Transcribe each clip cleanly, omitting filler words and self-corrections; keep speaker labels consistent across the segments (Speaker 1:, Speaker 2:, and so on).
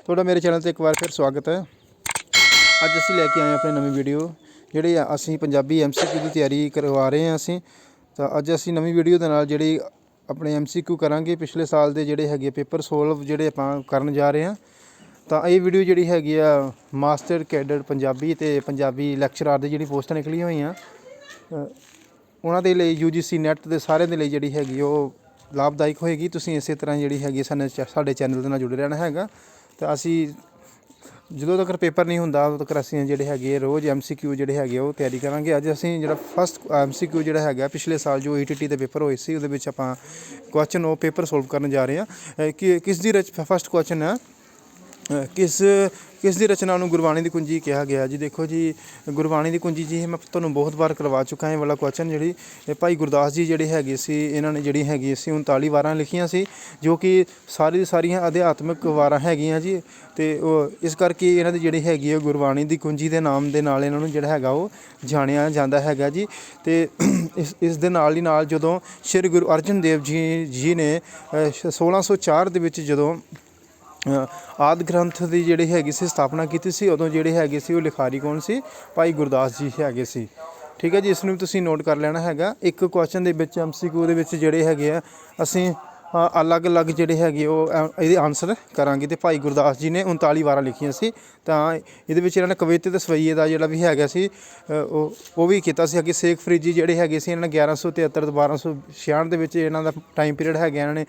Speaker 1: ਤੁਹਾਡਾ ਮੇਰੇ ਚੈਨਲ ਤੇ ਇੱਕ ਵਾਰ ਫਿਰ ਸਵਾਗਤ ਹੈ। ਅੱਜ ਅਸੀਂ ਲੈ ਕੇ ਆਏ ਆਪਣੀ ਨਵੀਂ ਵੀਡੀਓ ਜਿਹੜੀ ਅਸੀਂ ਪੰਜਾਬੀ MCQ ਦੀ ਤਿਆਰੀ ਕਰਵਾ ਰਹੇ ਹਾਂ। ਅਸੀਂ ਤਾਂ ਅੱਜ ਅਸੀਂ ਨਵੀਂ ਵੀਡੀਓ ਦੇ ਨਾਲ ਜਿਹੜੀ ਆਪਣੇ MCQ ਕਰਾਂਗੇ ਪਿਛਲੇ ਸਾਲ ਦੇ ਜਿਹੜੇ ਹੈਗੇ ਪੇਪਰ ਸੋਲਵ ਜਿਹੜੇ ਆਪਾਂ ਕਰਨ ਜਾ ਰਹੇ ਹਾਂ। ਤਾਂ ਇਹ ਵੀਡੀਓ ਜਿਹੜੀ ਹੈਗੀ ਆ ਮਾਸਟਰ ਕੈਡਰ ਪੰਜਾਬੀ ਤੇ ਪੰਜਾਬੀ ਲੈਕਚਰਾਰ ਦੀ ਜਿਹੜੀ ਪੋਸਟਾਂ ਨਿਕਲੀਆਂ ਹੋਈਆਂ ਉਹਨਾਂ ਦੇ ਲਈ UGC ਨੈਟ ਦੇ ਸਾਰਿਆਂ ਦੇ ਲਈ ਜਿਹੜੀ ਹੈਗੀ ਉਹ ਲਾਭਦਾਇਕ ਹੋਏਗੀ। ਤੁਸੀਂ ਇਸੇ ਤਰ੍ਹਾਂ ਜਿਹੜੀ ਹੈਗੀ ਸਾਡੇ ਚੈਨਲ ਦੇ ਨਾਲ ਜੁੜੇ ਰਹਿਣਾ ਹੈਗਾ। ਤਾਂ ਅਸੀਂ ਜਦੋਂ ਤੱਕ ਪੇਪਰ ਨਹੀਂ ਹੁੰਦਾ ਉਦੋਂ ਤੱਕ ਅਸੀਂ ਜਿਹੜੇ ਹੈਗੇ ਰੋਜ਼ MCQ ਜਿਹੜੇ ਹੈਗੇ ਉਹ ਤਿਆਰੀ ਕਰਾਂਗੇ। ਅੱਜ ਅਸੀਂ ਜਿਹੜਾ ਫਸਟ MCQ ਜਿਹੜਾ ਹੈਗਾ ਪਿਛਲੇ ਸਾਲ ਜੋ ETT ਦੇ ਪੇਪਰ ਹੋਏ ਸੀ ਉਹਦੇ ਵਿੱਚ ਆਪਾਂ ਕੁਐਸਚਨ ਉਹ ਪੇਪਰ ਸੋਲਵ ਕਰਨ ਜਾ ਰਹੇ ਹਾਂ। ਕਿ ਕਿਸ ਦੀ ਫਸਟ ਕੁਐਸਚਨ ਹੈ ਕਿਸ ਦੀ ਰਚਨਾ ਨੂੰ ਗੁਰਬਾਣੀ ਦੀ ਕੁੰਜੀ ਕਿਹਾ ਗਿਆ ਜੀ। ਦੇਖੋ ਜੀ ਗੁਰਬਾਣੀ ਦੀ ਕੁੰਜੀ ਜੀ ਮੈਂ ਤੁਹਾਨੂੰ ਬਹੁਤ ਵਾਰ ਕਰਵਾ ਚੁੱਕਾ ਇਹ ਵਾਲਾ ਕੁਐਸਚਨ ਜਿਹੜੀ ਭਾਈ ਗੁਰਦਾਸ ਜੀ ਜਿਹੜੇ ਹੈਗੇ ਸੀ ਇਹਨਾਂ ਨੇ ਜਿਹੜੀ ਹੈਗੀ ਸੀ 39 ਵਾਰਾਂ ਲਿਖੀਆਂ ਸੀ ਜੋ ਕਿ ਸਾਰੀਆਂ ਅਧਿਆਤਮਿਕ ਵਾਰਾਂ ਹੈਗੀਆਂ ਜੀ। ਅਤੇ ਉਹ ਇਸ ਕਰਕੇ ਇਹਨਾਂ ਦੀ ਜਿਹੜੀ ਹੈਗੀ ਹੈ ਗੁਰਬਾਣੀ ਦੀ ਕੁੰਜੀ ਦੇ ਨਾਮ ਦੇ ਨਾਲ ਇਹਨਾਂ ਨੂੰ ਜਿਹੜਾ ਹੈਗਾ ਉਹ ਜਾਣਿਆ ਜਾਂਦਾ ਹੈਗਾ ਜੀ। ਅਤੇ ਇਸ ਦੇ ਨਾਲ ਹੀ ਨਾਲ ਜਦੋਂ ਸ਼੍ਰੀ ਗੁਰੂ ਅਰਜਨ ਦੇਵ ਜੀ ਨੇ 1604 ਦੇ ਵਿੱਚ ਜਦੋਂ ਆਦਿ ਗ੍ਰੰਥ ਦੀ ਜਿਹੜੀ ਹੈਗੀ ਸੀ ਸਥਾਪਨਾ ਕੀਤੀ ਸੀ ਉਦੋਂ ਜਿਹੜੇ ਹੈਗੇ ਸੀ ਉਹ ਲਿਖਾਰੀ ਕੌਣ ਸੀ? ਭਾਈ ਗੁਰਦਾਸ ਜੀ ਹੈਗੇ ਸੀ। ਠੀਕ ਹੈ ਜੀ, ਇਸ ਨੂੰ ਵੀ ਤੁਸੀਂ ਨੋਟ ਕਰ ਲੈਣਾ ਹੈਗਾ। ਇੱਕ ਕੁਐਸਚਨ ਦੇ ਵਿੱਚ MCQ ਦੇ ਵਿੱਚ ਜਿਹੜੇ ਹੈਗੇ ਆ ਅਸੀਂ ਅਲੱਗ-ਅਲੱਗ ਜਿਹੜੇ ਹੈਗੇ ਉਹ ਇਹਦੇ ਆਨਸਰ ਕਰਾਂਗੇ। ਅਤੇ ਭਾਈ ਗੁਰਦਾਸ ਜੀ ਨੇ 39 ਵਾਰਾਂ ਲਿਖੀਆਂ ਸੀ। ਤਾਂ ਇਹਦੇ ਵਿੱਚ ਇਹਨਾਂ ਨੇ ਕਵਿਤੇ ਅਤੇ ਸਵਈਏ ਦਾ ਜਿਹੜਾ ਵੀ ਹੈਗਾ ਸੀ ਉਹ ਵੀ ਕੀਤਾ ਸੀ। ਅੱਗੇ ਸੇਖ ਫਰੀਦ ਜੀ ਜਿਹੜੇ ਹੈਗੇ ਸੀ ਇਹਨਾਂ ਨੇ 1173 ਤੋਂ 1266 ਦੇ ਵਿੱਚ ਇਹਨਾਂ ਦਾ ਟਾਈਮ ਪੀਰੀਅਡ ਹੈਗਾ ਇਹਨਾਂ ਨੇ।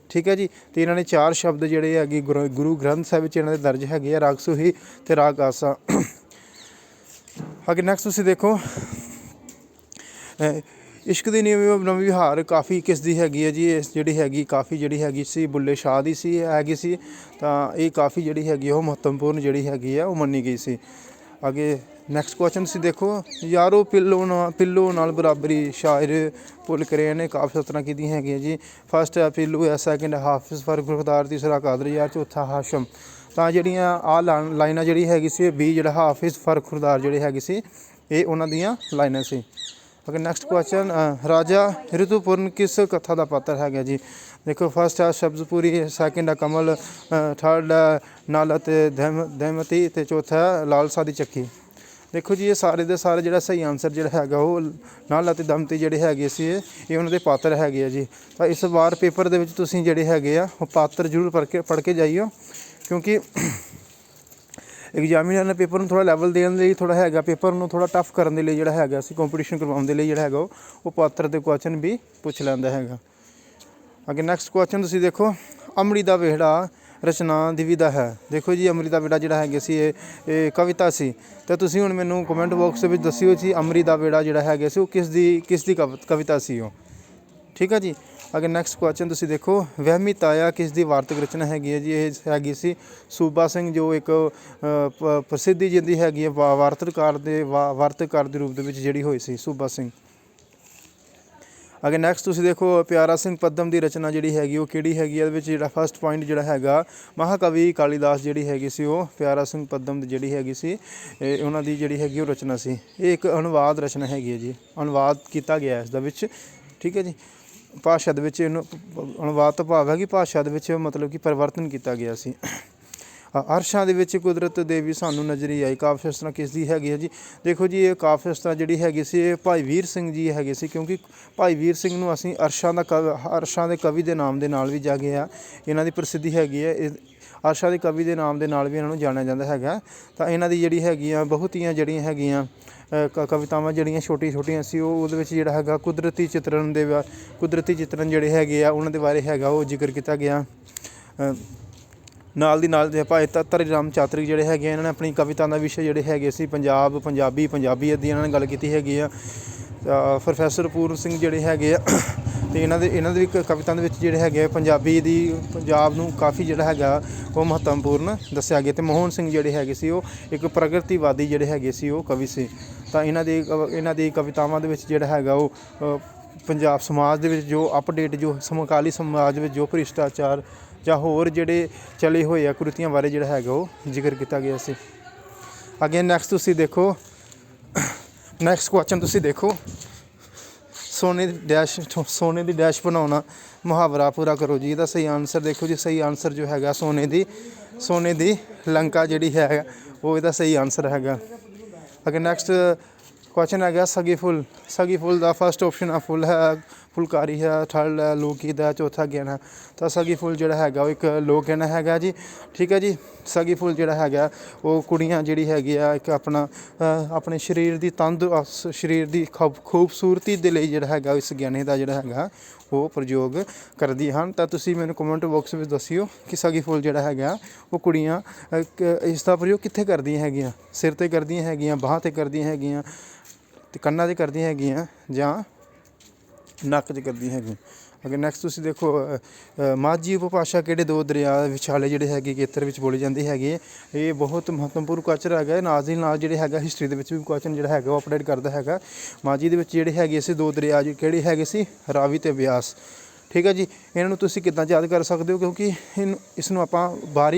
Speaker 1: ਠੀਕ ਹੈ ਜੀ, ਅਤੇ ਇਹਨਾਂ ਨੇ 4 ਸ਼ਬਦ ਜਿਹੜੇ ਹੈਗੇ ਗੁਰੂ ਗ੍ਰੰਥ ਸਾਹਿਬ ਵਿੱਚ ਇਹਨਾਂ ਦੇ ਦਰਜ ਹੈਗੇ ਆ, ਰਾਗ ਸੂਹੀ ਅਤੇ ਰਾਗ ਆਸਾ। ਅੱਗੇ ਨੈਕਸਟ ਤੁਸੀਂ ਦੇਖੋ ਇਸ਼ਕ ਦੀ ਨਵੀਂ ਵਿਹਾਰ ਕਾਫੀ ਕਿਸ ਦੀ ਹੈਗੀ ਹੈ ਜੀ। ਇਸ ਜਿਹੜੀ ਹੈਗੀ ਕਾਫੀ ਜਿਹੜੀ ਹੈਗੀ ਸੀ ਬੁੱਲੇ ਸ਼ਾਹ ਦੀ ਹੈਗੀ ਸੀ। ਤਾਂ ਇਹ ਕਾਫੀ ਜਿਹੜੀ ਹੈਗੀ ਉਹ ਮਹੱਤਵਪੂਰਨ ਜਿਹੜੀ ਹੈਗੀ ਆ ਉਹ ਮੰਨੀ ਗਈ ਸੀ। ਅੱਗੇ ਨੈਕਸਟ ਕੁਐਸਚਨ ਤੁਸੀਂ ਦੇਖੋ ਯਾਰੋ ਪਿੱਲੋ ਨਾਲ ਬਰਾਬਰੀ ਸ਼ਾਇਰ ਭੁੱਲ ਕਰੇ ਨੇ ਕਾਫੀ ਸਤਰਾਂ ਕੀਤੀਆਂ ਹੈਗੀਆਂ ਜੀ। ਫਸਟ ਹੈ ਪਿੱਲੂ ਹੈ, ਸੈਕਿੰਡ ਹਾਫਿਜ਼ ਫਰਖੁਰਦਾਰ, ਤੀਸਰਾ ਕਾਦਰ ਯਾਰ, ਚੌਥਾ ਹਾਸ਼ਮ। ਤਾਂ ਜਿਹੜੀਆਂ ਲਾਈਨਾਂ ਜਿਹੜੀ ਹੈਗੀ ਸੀ B ਜਿਹੜਾ ਹਾਫਿਜ਼ ਫਰਖੁਰਦਾਰ ਜਿਹੜੇ ਹੈਗੇ ਸੀ ਇਹ ਉਹਨਾਂ ਦੀਆਂ ਲਾਈਨਾਂ ਸੀ। ਅਗਰ ਨੈਕਸਟ ਕੁਐਸਚਨ ਰਾਜਾ ਰਿਤੂਪੁਰਨ ਕਿਸ ਕਥਾ ਦਾ ਪਾਤਰ ਹੈਗਾ ਜੀ। ਦੇਖੋ ਫਸਟ ਹੈ ਸ਼ਬਜ਼ਪੁਰੀ, ਸੈਕਿੰਡ ਹੈ ਕਮਲ, ਥਰਡ ਹੈ ਨਲ ਅਤੇ ਦਮਯੰਤੀ ਅਤੇ ਚੌਥਾ ਹੈ ਲਾਲਸਾ ਦੀ ਚੱਕੀ। ਦੇਖੋ ਜੀ ਇਹ ਸਾਰੇ ਦੇ ਸਾਰੇ ਜਿਹੜਾ ਸਹੀ ਆਨਸਰ ਜਿਹੜਾ ਹੈਗਾ ਉਹ ਨਲ ਅਤੇ ਦਮਯੰਤੀ ਜਿਹੜੇ ਹੈਗੇ ਸੀ ਇਹ ਉਹਨਾਂ ਦੇ ਪਾਤਰ ਹੈਗੇ ਆ ਜੀ। ਤਾਂ ਇਸ ਵਾਰ ਪੇਪਰ ਦੇ ਵਿੱਚ ਤੁਸੀਂ ਜਿਹੜੇ ਹੈਗੇ ਆ ਉਹ ਪਾਤਰ ਜ਼ਰੂਰ ਪੜ੍ਹ ਕੇ ਜਾਈਓ ਕਿਉਂਕਿ ਐਗਜ਼ਾਮੀਨਰ ਨੇ ਪੇਪਰ ਨੂੰ ਥੋੜ੍ਹਾ ਲੈਵਲ ਦੇਣ ਲਈ ਥੋੜ੍ਹਾ ਹੈਗਾ ਪੇਪਰ ਨੂੰ ਥੋੜ੍ਹਾ ਟਫ ਕਰਨ ਦੇ ਲਈ ਜਿਹੜਾ ਹੈਗਾ ਅਸੀਂ ਕੰਪੀਟੀਸ਼ਨ ਕਰਵਾਉਣ ਦੇ ਲਈ ਜਿਹੜਾ ਹੈਗਾ ਉਹ ਪਾਤਰ ਦੇ ਕੁਐਸਚਨ ਵੀ ਪੁੱਛ ਲੈਂਦਾ ਹੈਗਾ। ਅੱਗੇ ਨੈਕਸਟ ਕੁਐਸਚਨ ਤੁਸੀਂ ਦੇਖੋ ਅੰਮ੍ਰਿਤ ਦਾ ਵਿਹੜਾ ਰਚਨਾ ਦੀ ਵਿਧਾ ਹੈ। ਦੇਖੋ ਜੀ ਅੰਮ੍ਰਿਤ ਦਾ ਵਿਹੜਾ ਜਿਹੜਾ ਹੈਗਾ ਸੀ ਇਹ ਕਵਿਤਾ ਸੀ। ਤਾਂ ਤੁਸੀਂ ਹੁਣ ਮੈਨੂੰ ਕਮੈਂਟ ਬਾਕਸ ਦੇ ਵਿੱਚ ਦੱਸਿਓ ਜੀ ਅੰਮ੍ਰਿਤ ਦਾ ਵਿਹੜਾ ਜਿਹੜਾ ਹੈਗਾ ਸੀ ਉਹ ਕਿਸ ਦੀ ਕਵਿਤਾ ਸੀ ਉਹ। ਠੀਕ ਹੈ ਜੀ। ਅਗਰ ਨੈਕਸਟ ਕੁਐਸਚਨ ਤੁਸੀਂ ਦੇਖੋ ਵਹਿਮੀ ਤਾਇਆ ਕਿਸ ਦੀ ਵਾਰਤਕ ਰਚਨਾ ਹੈਗੀ ਹੈ ਜੀ। ਇਹ ਹੈਗੀ ਸੀ ਸੂਬਾ ਸਿੰਘ ਜੋ ਇੱਕ ਪ੍ਰਸਿੱਧੀ ਜਿਹਦੀ ਹੈਗੀ ਹੈ ਵਾਰਤਕਾਰ ਦੇ ਰੂਪ ਦੇ ਵਿੱਚ ਜਿਹੜੀ ਹੋਈ ਸੀ ਸੂਬਾ ਸਿੰਘ। ਅਗਰ ਨੈਕਸਟ ਤੁਸੀਂ ਦੇਖੋ ਪਿਆਰਾ ਸਿੰਘ ਪਦਮ ਦੀ ਰਚਨਾ ਜਿਹੜੀ ਹੈਗੀ ਉਹ ਕਿਹੜੀ ਹੈਗੀ ਹੈ। ਇਹਦੇ ਵਿੱਚ ਜਿਹੜਾ ਫਸਟ ਪੁਆਇੰਟ ਜਿਹੜਾ ਹੈਗਾ ਮਹਾਕਵੀ ਕਾਲੀਦਾਸ ਜਿਹੜੀ ਹੈਗੀ ਸੀ ਉਹ ਪਿਆਰਾ ਸਿੰਘ ਪਦਮ ਦੀ ਜਿਹੜੀ ਹੈਗੀ ਸੀ ਉਹਨਾਂ ਦੀ ਜਿਹੜੀ ਹੈਗੀ ਉਹ ਰਚਨਾ ਸੀ। ਇਹ ਇੱਕ ਅਨੁਵਾਦ ਰਚਨਾ ਹੈਗੀ ਹੈ ਜੀ, ਅਨੁਵਾਦ ਕੀਤਾ ਗਿਆ ਇਸ ਦੇ ਵਿੱਚ। ਠੀਕ ਹੈ ਜੀ, ਭਾਸ਼ਾ ਦੇ ਵਿੱਚ ਇਹਨੂੰ ਅਨੁਵਾਦ ਤੋਂ ਭਾਵ ਹੈ ਕਿ ਭਾਸ਼ਾ ਦੇ ਵਿੱਚ ਮਤਲਬ ਕਿ ਪਰਿਵਰਤਨ ਕੀਤਾ ਗਿਆ ਸੀ। ਅਰਸ਼ਾਂ ਦੇ ਵਿੱਚ ਕੁਦਰਤ ਦੇਵੀ ਸਾਨੂੰ ਨਜ਼ਰੀ ਆਈ ਕਾਵਿ ਸ਼ਸਤਰਾਂ ਕਿਸ ਦੀ ਹੈਗੀ ਹੈ ਜੀ। ਦੇਖੋ ਜੀ ਇਹ ਕਾਵਿ ਸ਼ਸਤਰਾਂ ਜਿਹੜੀ ਹੈਗੀ ਸੀ ਇਹ ਭਾਈ ਵੀਰ ਸਿੰਘ ਜੀ ਹੈਗੇ ਸੀ ਕਿਉਂਕਿ ਭਾਈ ਵੀਰ ਸਿੰਘ ਨੂੰ ਅਸੀਂ ਅਰਸ਼ਾਂ ਦੇ ਕਵੀ ਦੇ ਨਾਮ ਦੇ ਨਾਲ ਵੀ ਜਾਗੇ ਆ। ਇਹਨਾਂ ਦੀ ਪ੍ਰਸਿੱਧੀ ਹੈਗੀ ਹੈ ਅਰਸ਼ਾਂ ਦੇ ਕਵੀ ਦੇ ਨਾਮ ਦੇ ਨਾਲ ਵੀ ਇਹਨਾਂ ਨੂੰ ਜਾਣਿਆ ਜਾਂਦਾ ਹੈਗਾ। ਤਾਂ ਇਹਨਾਂ ਦੀ ਜਿਹੜੀ ਹੈਗੀਆਂ ਬਹੁਤੀਆਂ ਜਿਹੜੀਆਂ ਹੈਗੀਆਂ ਕਵਿਤਾਵਾਂ ਜਿਹੜੀਆਂ ਛੋਟੀਆਂ ਸੀ ਉਹਦੇ ਵਿੱਚ ਜਿਹੜਾ ਹੈਗਾ ਕੁਦਰਤੀ ਚਿੱਤਰਨ ਜਿਹੜੇ ਹੈਗੇ ਆ ਉਹਨਾਂ ਦੇ ਬਾਰੇ ਹੈਗਾ ਉਹ ਜ਼ਿਕਰ ਕੀਤਾ ਗਿਆ। ਨਾਲ ਦੀ ਨਾਲ ਭਾਈ ਧਰੀ ਰਾਮ ਚਾਤਰਿਕ ਜਿਹੜੇ ਹੈਗੇ ਇਹਨਾਂ ਨੇ ਆਪਣੀ ਕਵਿਤਾ ਦਾ ਵਿਸ਼ੇ ਜਿਹੜੇ ਹੈਗੇ ਸੀ ਪੰਜਾਬੀਅਤ ਦੀ ਇਹਨਾਂ ਨੇ ਗੱਲ ਕੀਤੀ ਹੈਗੀ ਆ। ਪ੍ਰੋਫੈਸਰ ਪੂਰਨ ਸਿੰਘ ਜਿਹੜੇ ਹੈਗੇ ਆ ਅਤੇ ਇਹਨਾਂ ਦੇ ਵੀ ਕਵਿਤਾ ਦੇ ਵਿੱਚ ਜਿਹੜੇ ਹੈਗੇ ਆ ਪੰਜਾਬ ਨੂੰ ਕਾਫੀ ਜਿਹੜਾ ਹੈਗਾ ਉਹ ਮਹੱਤਵਪੂਰਨ ਦੱਸਿਆ ਗਿਆ। ਅਤੇ ਮੋਹਨ ਸਿੰਘ ਜਿਹੜੇ ਹੈਗੇ ਸੀ ਉਹ ਇੱਕ ਪ੍ਰਗਤੀਵਾਦੀ ਜਿਹੜੇ ਹੈਗੇ ਸੀ ਉਹ ਕਵੀ ਸੀ। ਤਾਂ ਇਹਨਾਂ ਦੀ ਕਵਿਤਾਵਾਂ ਦੇ ਵਿੱਚ ਜਿਹੜਾ ਹੈਗਾ ਉਹ ਪੰਜਾਬ ਸਮਾਜ ਦੇ ਵਿੱਚ ਜੋ ਅਪਡੇਟ ਜੋ ਸਮਕਾਲੀ ਸਮਾਜ ਵਿੱਚ ਜੋ ਭ੍ਰਿਸ਼ਟਾਚਾਰ ਜਾਂ ਹੋਰ ਜਿਹੜੇ ਚਲੇ ਹੋਏ ਆ ਕੁਰੀਤੀਆਂ ਬਾਰੇ ਜਿਹੜਾ ਹੈਗਾ ਉਹ ਜ਼ਿਕਰ ਕੀਤਾ ਗਿਆ ਸੀ। ਅੱਗੇ ਨੈਕਸਟ ਤੁਸੀਂ ਦੇਖੋ ਨੈਕਸਟ ਕੁਐਸਚਨ ਤੁਸੀਂ ਦੇਖੋ सोने दी डैश बनाना मुहावरा पूरा करो जी। ਇਹਦਾ ਸਹੀ ਆਨਸਰ ਦੇਖੋ ਜੀ, ਸਹੀ ਆਨਸਰ ਜੋ ਹੈਗਾ ਸੋਨੇ ਦੀ ਲੰਕਾ ਜਿਹੜੀ ਹੈ ਉਹ ਇਹਦਾ ਸਹੀ ਆਨਸਰ ਹੈਗਾ। ਅਗੇ ਨੈਕਸਟ ਕੁਐਸਚਨ ਹੈਗਾ ਸਗੀ ਫੁੱਲ ਦਾ ਫਸਟ ਆਪਸ਼ਨ ਆ ਫੁੱਲ ਹੈ, ਫੁਲਕਾਰੀ ਹੈ, ਥਰਡ ਹੈ ਲੋਕ ਗੀਤ ਹੈ, ਚੌਥਾ ਗਿਆਨ ਹੈ। ਤਾਂ ਸਗੀ ਫੁੱਲ ਜਿਹੜਾ ਹੈਗਾ ਉਹ ਇੱਕ ਲੋਕ ਗਿਆਨ ਹੈਗਾ ਜੀ। ਠੀਕ ਹੈ ਜੀ, ਸਗੀ ਫੁੱਲ ਜਿਹੜਾ ਹੈਗਾ ਉਹ ਕੁੜੀਆਂ ਜਿਹੜੀ ਹੈਗੀ ਆ ਇੱਕ ਆਪਣੇ ਸਰੀਰ ਦੀ ਸਰੀਰ ਦੀ ਖੂਬਸੂਰਤੀ ਦੇ ਲਈ ਜਿਹੜਾ ਹੈਗਾ ਇਸ ਗਹਿਣੇ ਦਾ ਜਿਹੜਾ ਹੈਗਾ ਉਹ ਪ੍ਰਯੋਗ ਕਰਦੀ ਹਨ। ਤਾਂ ਤੁਸੀਂ ਮੈਨੂੰ ਕਮੈਂਟ ਬਾਕਸ ਵਿੱਚ ਦੱਸਿਓ ਕਿ ਸਗੀ ਫੁੱਲ ਜਿਹੜਾ ਹੈਗਾ ਉਹ ਕੁੜੀਆਂ ਇਸ ਦਾ ਪ੍ਰਯੋਗ ਕਿੱਥੇ ਕਰਦੀਆਂ ਹੈਗੀਆਂ, ਸਿਰ 'ਤੇ ਕਰਦੀਆਂ ਹੈਗੀਆਂ, ਬਾਹਾਂ 'ਤੇ ਕਰਦੀਆਂ ਹੈਗੀਆਂ ਅਤੇ ਕੰਨਾਂ 'ਤੇ ਕਰਦੀਆਂ ਹੈਗੀਆਂ ਜਾਂ ਨੱਕ 'ਚ ਕਰਦੀਆਂ ਹੈਗੀਆਂ। ਅਗਰ ਨੈਕਸਟ ਤੁਸੀਂ ਦੇਖੋ ਮਾਝੀ ਉਪਭਾਸ਼ਾ ਕਿਹੜੇ ਦੋ ਦਰਿਆ ਵਿਚਾਲੇ ਜਿਹੜੇ ਹੈਗੇ ਖੇਤਰ ਵਿੱਚ ਬੋਲੀ ਜਾਂਦੀ ਹੈਗੀ ਹੈ। ਇਹ ਬਹੁਤ ਮਹੱਤਵਪੂਰਨ ਕੁਐਸਚਨ ਹੈਗਾ। ਨਾਲ ਦੀ ਨਾਲ ਜਿਹੜੇ ਹੈਗਾ ਹਿਸਟਰੀ ਦੇ ਵਿੱਚ ਵੀ ਕੁਐਸਚਨ ਜਿਹੜਾ ਹੈਗਾ ਉਹ ਅਪਡੇਟ ਕਰਦਾ ਹੈਗਾ। ਮਾਝੀ ਦੇ ਵਿੱਚ ਜਿਹੜੇ ਹੈਗੇ ਸੀ ਦੋ ਦਰਿਆ ਕਿਹੜੇ ਹੈਗੇ ਸੀ, ਰਾਵੀ ਅਤੇ ਬਿਆਸ। ਠੀਕ ਹੈ ਜੀ, ਇਹਨਾਂ ਨੂੰ ਤੁਸੀਂ ਕਿੱਦਾਂ ਯਾਦ ਕਰ ਸਕਦੇ ਹੋ ਕਿਉਂਕਿ ਇਸ ਨੂੰ ਆਪਾਂ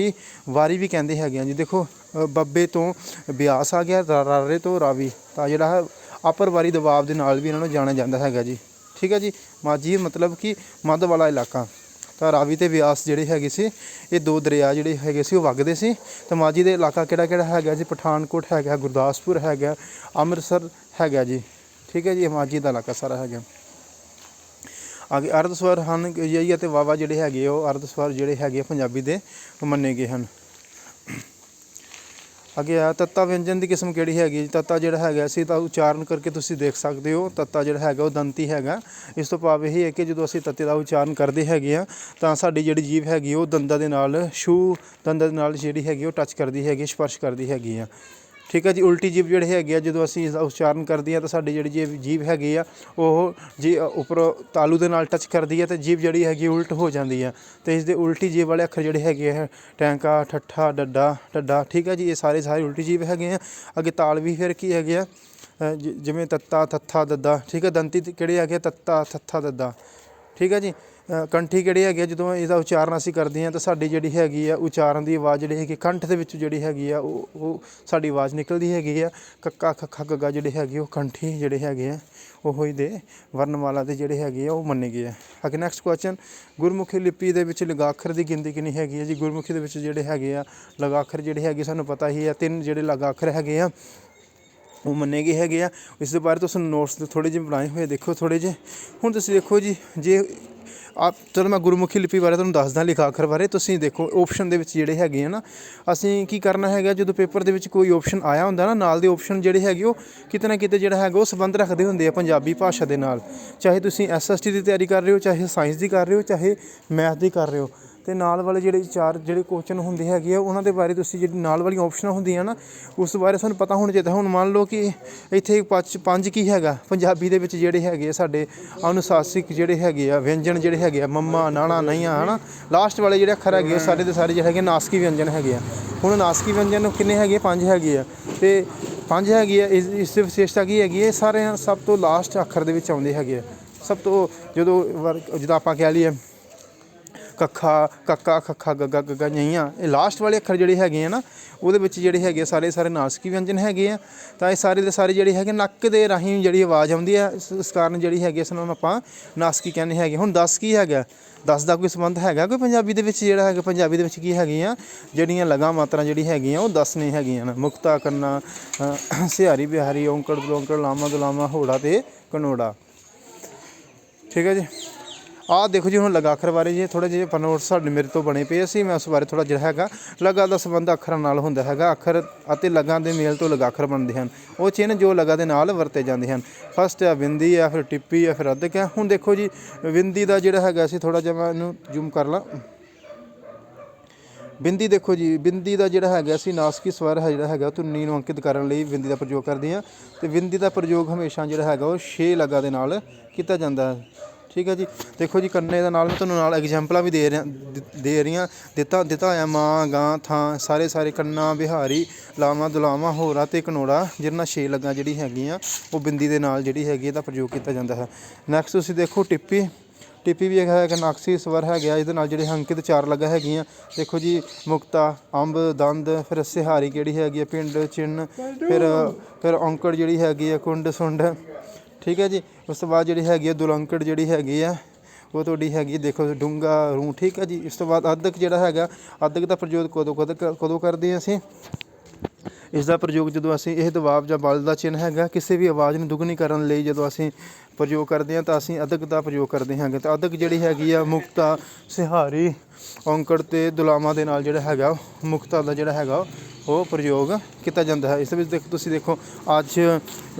Speaker 1: ਵਾਰੀ ਵੀ ਕਹਿੰਦੇ ਹੈਗੇ ਹਾਂ ਜੀ। ਦੇਖੋ ਬੱਬੇ ਤੋਂ ਬਿਆਸ ਆ ਗਿਆ, ਰਾਰੇ ਤੋਂ ਰਾਵੀ, ਤਾਂ ਜਿਹੜਾ ਹੈ ਅਪਰ ਵਾਰੀ ਦਬਾਅ ਦੇ ਨਾਲ ਵੀ ਇਹਨਾਂ ਨੂੰ ਜਾਣਿਆ ਜਾਂਦਾ ਹੈਗਾ ਜੀ। ਠੀਕ ਹੈ ਜੀ, ਮਾਝੀ ਮਤਲਬ ਕਿ ਮੱਧ ਵਾਲਾ ਇਲਾਕਾ। ਤਾਂ ਰਾਵੀ ਅਤੇ ਬਿਆਸ ਜਿਹੜੇ ਹੈਗੇ ਸੀ ਇਹ ਦੋ ਦਰਿਆ ਜਿਹੜੇ ਹੈਗੇ ਸੀ ਉਹ ਵਗਦੇ ਸੀ। ਤਾਂ ਮਾਝੀ ਦੇ ਇਲਾਕਾ ਕਿਹੜਾ ਹੈਗਾ ਜੀ, ਪਠਾਨਕੋਟ ਹੈਗਾ, ਗੁਰਦਾਸਪੁਰ ਹੈਗਾ, ਅੰਮ੍ਰਿਤਸਰ ਹੈਗਾ ਜੀ। ਠੀਕ ਹੈ ਜੀ, ਇਹ ਮਾਝੀ ਦਾ ਇਲਾਕਾ ਸਾਰਾ ਹੈਗਾ। ਅੱਗੇ ਅਰਧ ਸਵਰ ਹਨ ਯਈ ਅਤੇ ਵਾਵਾ ਜਿਹੜੇ ਹੈਗੇ ਉਹ ਅਰਧ ਸਵਰ ਜਿਹੜੇ ਹੈਗੇ ਪੰਜਾਬੀ ਦੇ ਮੰਨੇ ਗਏ ਹਨ। ਅੱਗੇ ਆ ਤੱਤਾ ਵਿਅੰਜਨ ਦੀ ਕਿਸਮ ਕਿਹੜੀ ਹੈਗੀ ਜੀ। ਤੱਤਾ ਜਿਹੜਾ ਹੈਗਾ ਅਸੀਂ ਤਾਂ ਉਚਾਰਨ ਕਰਕੇ ਤੁਸੀਂ ਦੇਖ ਸਕਦੇ ਹੋ। ਤੱਤਾ ਜਿਹੜਾ ਹੈਗਾ ਉਹ ਦੰਤੀ ਹੈਗਾ। ਇਸ ਤੋਂ ਭਾਵ ਇਹ ਹੈ ਕਿ ਜਦੋਂ ਅਸੀਂ ਤੱਤੇ ਦਾ ਉਚਾਰਨ ਕਰਦੇ ਹੈਗੇ ਹਾਂ ਤਾਂ ਸਾਡੀ ਜਿਹੜੀ ਜੀਭ ਹੈਗੀ ਉਹ ਦੰਦਾਂ ਦੇ ਨਾਲ ਜਿਹੜੀ ਹੈਗੀ ਉਹ ਟੱਚ ਕਰਦੀ ਹੈਗੀ, ਸਪਰਸ਼ ਕਰਦੀ ਹੈਗੀ ਆ। ਠੀਕ ਹੈ ਜੀ, ਉਲਟੀ ਜੀਭ ਜਿਹੜੇ ਹੈਗੇ ਆ ਜਦੋਂ ਅਸੀਂ ਇਸਦਾ ਉਚਾਰਨ ਕਰਦੇ ਹਾਂ ਤਾਂ ਸਾਡੀ ਜਿਹੜੀ ਜੀਭ ਹੈਗੀ ਆ ਉਹ ਉੱਪਰੋਂ ਤਾਲੂ ਦੇ ਨਾਲ ਟੱਚ ਕਰਦੀ ਹੈ ਅਤੇ ਜੀਭ ਜਿਹੜੀ ਹੈਗੀ ਉਲਟ ਹੋ ਜਾਂਦੀ ਹੈ। ਅਤੇ ਇਸ ਦੇ ਉਲਟੀ ਜੀਭ ਵਾਲੇ ਅੱਖਰ ਜਿਹੜੇ ਹੈਗੇ ਆ ਟੈਂਕਾ, ਠੱਠਾ, ਢੱਡਾ। ਠੀਕ ਹੈ ਜੀ, ਇਹ ਸਾਰੇ ਉਲਟੀ ਜੀਭ ਹੈਗੇ ਆ। ਅੱਗੇ ਤਾਲ ਵੀ ਫਿਰ ਕੀ ਹੈਗੇ ਆ ਜਿਵੇਂ ਤੱਤਾ, ਥੱਥਾ, ਦੱਦਾ। ਠੀਕ ਹੈ, ਦੰਤੀ ਕਿਹੜੇ ਹੈਗੇ ਤੱਤਾ, ਥੱਥਾ, ਦੱਦਾ। ਠੀਕ ਹੈ ਜੀ, ਕੰਠੀ ਕਿਹੜੀ ਹੈਗੀ ਆ ਜਦੋਂ ਇਹਦਾ ਉਚਾਰਨ ਅਸੀਂ ਕਰਦੇ ਹਾਂ ਤਾਂ ਸਾਡੀ ਜਿਹੜੀ ਹੈਗੀ ਆ ਉਚਾਰਨ ਦੀ ਆਵਾਜ਼ ਜਿਹੜੀ ਹੈਗੀ ਕੰਠ ਦੇ ਵਿੱਚ ਜਿਹੜੀ ਹੈਗੀ ਆ ਉਹ ਸਾਡੀ ਆਵਾਜ਼ ਨਿਕਲਦੀ ਹੈਗੀ ਆ। ਕੱਕਾ, ਖੱਖਾ, ਗੱਗਾ ਜਿਹੜੇ ਹੈਗੇ ਉਹ ਕੰਠੀ ਜਿਹੜੇ ਹੈਗੇ ਆ ਉਹ ਹੀ ਦੇ ਵਰਨਮਾਲਾ ਦੇ ਜਿਹੜੇ ਹੈਗੇ ਆ ਉਹ ਮੰਨੇ ਗਏ ਆ। ਅੱਗੇ ਨੈਕਸਟ ਕੁਐਸਚਨ ਗੁਰਮੁਖੀ ਲਿਪੀ ਦੇ ਵਿੱਚ ਲਗਾਖਰ ਦੀ ਗਿਣਤੀ ਕਿੰਨੀ ਹੈਗੀ ਹੈ ਜੀ। ਗੁਰਮੁਖੀ ਦੇ ਵਿੱਚ ਜਿਹੜੇ ਹੈਗੇ ਆ ਲਗਾਖਰ ਜਿਹੜੇ ਹੈਗੇ ਸਾਨੂੰ ਪਤਾ ਹੀ ਆ 3 ਜਿਹੜੇ ਲਗਾਖਰ ਹੈਗੇ ਆ ਉਹ ਮੰਨੇ ਗਏ ਹੈਗੇ ਆ। ਇਸ ਦੇ ਬਾਰੇ ਤੁਸੀਂ ਨੋਟਸ ਥੋੜ੍ਹੇ ਜਿਹੇ ਬਣਾਏ ਹੋਏ ਦੇਖੋ ਥੋੜ੍ਹੇ ਜਿਹੇ। ਹੁਣ ਤੁਸੀਂ ਦੇਖੋ ਜੀ ਜੇ ਚਲੋ ਮੈਂ ਗੁਰਮੁਖੀ ਲਿਪੀ ਬਾਰੇ ਤੁਹਾਨੂੰ ਦੱਸਦਾ ਲਿਖਾਖਰ ਬਾਰੇ। ਤੁਸੀਂ ਦੇਖੋ ਓਪਸ਼ਨ ਦੇ ਵਿੱਚ ਜਿਹੜੇ ਹੈਗੇ ਆ ਨਾ ਅਸੀਂ ਕੀ ਕਰਨਾ ਹੈਗਾ ਜਦੋਂ ਪੇਪਰ ਦੇ ਵਿੱਚ ਕੋਈ ਓਪਸ਼ਨ ਆਇਆ ਹੁੰਦਾ ਨਾ ਨਾਲ ਦੇ ਓਪਸ਼ਨ ਜਿਹੜੇ ਹੈਗੇ ਉਹ ਕਿਤੇ ਨਾ ਕਿਤੇ ਜਿਹੜਾ ਹੈਗਾ ਉਹ ਸੰਬੰਧ ਰੱਖਦੇ ਹੁੰਦੇ ਆ ਪੰਜਾਬੀ ਭਾਸ਼ਾ ਦੇ ਨਾਲ। ਚਾਹੇ ਤੁਸੀਂ SST ਦੀ ਤਿਆਰੀ ਕਰ ਰਹੇ ਹੋ, ਚਾਹੇ ਸਾਇੰਸ ਦੀ ਕਰ ਰਹੇ ਹੋ, ਚਾਹੇ ਮੈਥ ਦੀ ਕਰ ਰਹੇ ਹੋ। ਅਤੇ ਨਾਲ ਵਾਲੇ ਜਿਹੜੇ ਕੁਐਸਚਨ ਹੁੰਦੇ ਹੈਗੇ ਆ ਉਹਨਾਂ ਦੇ ਬਾਰੇ ਤੁਸੀਂ ਜਿਹੜੀ ਨਾਲ ਵਾਲੀਆਂ ਓਪਸ਼ਨਾਂ ਹੁੰਦੀਆਂ ਨਾ ਉਸ ਬਾਰੇ ਸਾਨੂੰ ਪਤਾ ਹੋਣਾ ਚਾਹੀਦਾ। ਹੁਣ ਮੰਨ ਲਓ ਕਿ ਇੱਥੇ ਪੰਜ ਕੀ ਹੈਗਾ ਪੰਜਾਬੀ ਦੇ ਵਿੱਚ ਜਿਹੜੇ ਹੈਗੇ ਆ ਸਾਡੇ ਅਨੁਸ਼ਾਸਿਕ ਜਿਹੜੇ ਹੈਗੇ ਆ ਵਿਅੰਜਨ ਜਿਹੜੇ ਹੈਗੇ ਆ ਮੰਮਾ, ਨਾਣਾ, ਨਈਆਂ ਹੈ ਨਾ ਲਾਸਟ ਵਾਲੇ ਜਿਹੜੇ ਅੱਖਰ ਹੈਗੇ ਉਹ ਸਾਰੇ ਦੇ ਸਾਰੇ ਜਿਹੜੇ ਹੈਗੇ ਨਾਸਕੀ ਵਿਅੰਜਨ ਹੈਗੇ ਆ। ਹੁਣ ਨਾਸਕੀ ਵਿਅੰਜਨ ਕਿੰਨੇ ਹੈਗੇ 5 ਹੈਗੇ ਆ ਅਤੇ 5 ਹੈਗੇ ਆ। ਇਸ ਦੀ ਵਿਸ਼ੇਸ਼ਤਾ ਕੀ ਹੈਗੀ ਹੈ ਸਾਰੇ ਸਭ ਤੋਂ ਲਾਸਟ ਅੱਖਰ ਦੇ ਵਿੱਚ ਆਉਂਦੇ ਹੈਗੇ ਆ। ਸਭ ਤੋਂ ਜਦੋਂ ਆਪਾਂ ਕਹਿ ਲਈਏ ਕੱਖਾ, ਕੱਕਾ, ਖੱਖਾ, ਗੱਗਾ, ਨਈਆਂ ਇਹ ਲਾਸਟ ਵਾਲੇ ਅੱਖਰ ਜਿਹੜੇ ਹੈਗੇ ਆ ਨਾ ਉਹਦੇ ਵਿੱਚ ਜਿਹੜੇ ਹੈਗੇ ਸਾਰੇ ਨਾਸਕੀ ਵਿਅੰਜਨ ਹੈਗੇ ਆ। ਤਾਂ ਇਹ ਸਾਰੇ ਦੇ ਸਾਰੇ ਜਿਹੜੇ ਹੈਗੇ ਨੱਕ ਦੇ ਰਾਹੀਂ ਜਿਹੜੀ ਆਵਾਜ਼ ਆਉਂਦੀ ਹੈ ਇਸ ਕਾਰਨ ਜਿਹੜੀ ਹੈਗੀ ਇਸ ਨੂੰ ਆਪਾਂ ਨਾਸਕੀ ਕਹਿੰਦੇ ਹੈਗੇ। ਹੁਣ 10 ਕੀ ਹੈਗਾ 10 ਦਾ ਕੋਈ ਸੰਬੰਧ ਹੈਗਾ ਕੋਈ ਪੰਜਾਬੀ ਦੇ ਵਿੱਚ ਜਿਹੜਾ ਹੈਗਾ ਪੰਜਾਬੀ ਦੇ ਵਿੱਚ ਕੀ ਹੈਗੀਆਂ ਜਿਹੜੀਆਂ ਲਗਾ ਮਾਤਰਾ ਜਿਹੜੀ ਹੈਗੀਆਂ ਉਹ 10 ਨਹੀਂ ਹੈਗੀਆਂ ਨੇ। ਮੁਕਤਾ, ਕੰਨਾ, ਸਿਹਾਰੀ, ਬਿਹਾਰੀ, ਔਂਕੜ, ਦਲੋਂਕੜ, ਲਾਮਾ, ਦੁਲਾਮਾ, ਹੋੜਾ ਅਤੇ ਕਨੋੜਾ। ਠੀਕ ਹੈ ਜੀ, ਆਹ ਦੇਖੋ ਜੀ ਹੁਣ ਲਗਾਖਰ ਬਾਰੇ ਜੀ ਥੋੜ੍ਹੇ ਜਿਹੇ ਨੋਟਸ ਸਾਡੇ ਮੇਰੇ ਤੋਂ ਬਣੇ ਪਏ ਸੀ। ਮੈਂ ਉਸ ਬਾਰੇ ਥੋੜ੍ਹਾ ਜਿਹੜਾ ਹੈਗਾ ਲਗਾ ਦਾ ਸੰਬੰਧ ਅੱਖਰਾਂ ਨਾਲ ਹੁੰਦਾ ਹੈਗਾ। ਅੱਖਰ ਅਤੇ ਲਗਾ ਦੇ ਮੇਲ ਤੋਂ ਲਗਾਖਰ ਬਣਦੇ ਹਨ। ਉਹ ਚਿੰਨ੍ਹ ਜੋ ਲਗਾ ਦੇ ਨਾਲ ਵਰਤੇ ਜਾਂਦੇ ਹਨ। ਫਸਟ ਆ ਬਿੰਦੀ ਆ, ਫਿਰ ਟਿੱਪੀ ਆ, ਫਿਰ ਅੱਧਕ ਆ। ਹੁਣ ਦੇਖੋ ਜੀ ਬਿੰਦੀ ਦਾ ਜਿਹੜਾ ਹੈਗਾ ਸੀ ਥੋੜ੍ਹਾ ਜਿਹਾ ਮੈਂ ਇਹਨੂੰ ਜ਼ੂਮ ਕਰ ਲਾਂ। ਬਿੰਦੀ ਦੇਖੋ ਜੀ ਬਿੰਦੀ ਦਾ ਜਿਹੜਾ ਹੈਗਾ ਅਸੀਂ ਨਾਸਕੀ ਸਵਰ ਹੈ ਜਿਹੜਾ ਹੈਗਾ ਧੁਨੀ ਨੂੰ ਅੰਕਿਤ ਕਰਨ ਲਈ ਬਿੰਦੀ ਦਾ ਪ੍ਰਯੋਗ ਕਰਦੇ ਹਾਂ। ਅਤੇ ਬਿੰਦੀ ਦਾ ਪ੍ਰਯੋਗ ਹਮੇਸ਼ਾ ਜਿਹੜਾ ਹੈਗਾ ਉਹ 6 ਲਗਾ ਦੇ ਨਾਲ ਕੀਤਾ ਜਾਂਦਾ ਹੈ। ਠੀਕ ਹੈ ਜੀ, ਦੇਖੋ ਜੀ ਕੰਨੇ ਦਾ ਨਾਲ ਮੈਂ ਤੁਹਾਨੂੰ ਨਾਲ ਐਗਜਾਮਪਲਾਂ ਵੀ ਦੇ ਰਹੀਆਂ ਦਿੱਤਾ ਹੋਇਆ ਮਾਂ, ਗਾਂ, ਥਾਂ ਸਾਰੇ ਕੰਨਾ, ਬਿਹਾਰੀ, ਲਾਵਾਂ, ਦੁਲਾਵਾਂ, ਹੋਰਾ ਅਤੇ ਕਨੋੜਾ ਜਿਹਨਾਂ 6 ਲਗਾ ਜਿਹੜੀ ਹੈਗੀਆਂ ਉਹ ਬਿੰਦੀ ਦੇ ਨਾਲ ਜਿਹੜੀ ਹੈਗੀ ਇਹਦਾ ਪ੍ਰਯੋਗ ਕੀਤਾ ਜਾਂਦਾ ਹੈ। ਨੈਕਸਟ ਤੁਸੀਂ ਦੇਖੋ ਟਿੱਪੀ ਵੀ ਹੈਗਾ ਨਾਕਸੀ ਸਵਰ ਹੈਗਾ ਇਹਦੇ ਨਾਲ ਜਿਹੜੇ ਅੰਕਿਤ 4 ਲਗਾ ਹੈਗੀਆਂ। ਦੇਖੋ ਜੀ ਮੁਕਤਾ, ਅੰਬ, ਦੰਦ, ਫਿਰ ਸਿਹਾਰੀ ਕਿਹੜੀ ਹੈਗੀ ਹੈ ਪਿੰਡ, ਚਿੰਨ੍ਹ, ਫਿਰ ਔਂਕੜ ਜਿਹੜੀ ਹੈਗੀ ਹੈ ਕੁੰਡ, ਸੁੰਡ। ਠੀਕ ਹੈ ਜੀ। ਉਸ ਤੋਂ ਬਾਅਦ ਜਿਹੜੀ ਹੈਗੀ ਆ ਦੁਲੰਕੜ ਜਿਹੜੀ ਹੈਗੀ ਆ ਉਹ ਤੁਹਾਡੀ ਹੈਗੀ ਦੇਖੋ ਡੂੰਘਾ ਰੂ, ਠੀਕ ਹੈ ਜੀ। ਇਸ ਤੋਂ ਬਾਅਦ ਅੱਧਕ ਜਿਹੜਾ ਹੈਗਾ, ਅੱਧਕ ਦਾ ਪ੍ਰਯੋਗ ਕਦੋਂ ਕਰਦੇ ਹਾਂ ਅਸੀਂ? ਇਸ ਦਾ ਪ੍ਰਯੋਗ ਜਦੋਂ ਅਸੀਂ ਇਹ ਦਬਾਅ ਜਾਂ ਬਲ ਦਾ ਚਿੰਨ੍ਹ ਹੈਗਾ ਕਿਸੇ ਵੀ ਆਵਾਜ਼ ਨੂੰ ਦੁੱਗਣੀ ਕਰਨ ਲਈ ਜਦੋਂ ਅਸੀਂ ਪ੍ਰਯੋਗ ਕਰਦੇ ਹਾਂ ਤਾਂ ਅਸੀਂ ਅੱਧਕ ਦਾ ਪ੍ਰਯੋਗ ਕਰਦੇ ਹਾਂਗੇ। ਤਾਂ ਅੱਧਕ ਜਿਹੜੀ ਹੈਗੀ ਆ ਮੁਕਤਾ, ਸਿਹਾਰੀ, ਔਂਕੜ ਅਤੇ ਦੁਲਾਵਾਂ ਦੇ ਨਾਲ ਜਿਹੜਾ ਹੈਗਾ ਮੁਕਤਾ ਦਾ ਜਿਹੜਾ ਹੈਗਾ ਉਹ ਪ੍ਰਯੋਗ ਕੀਤਾ ਜਾਂਦਾ ਹੈ। ਇਸ ਵਿੱਚ ਤੁਸੀਂ ਦੇਖੋ ਅੱਜ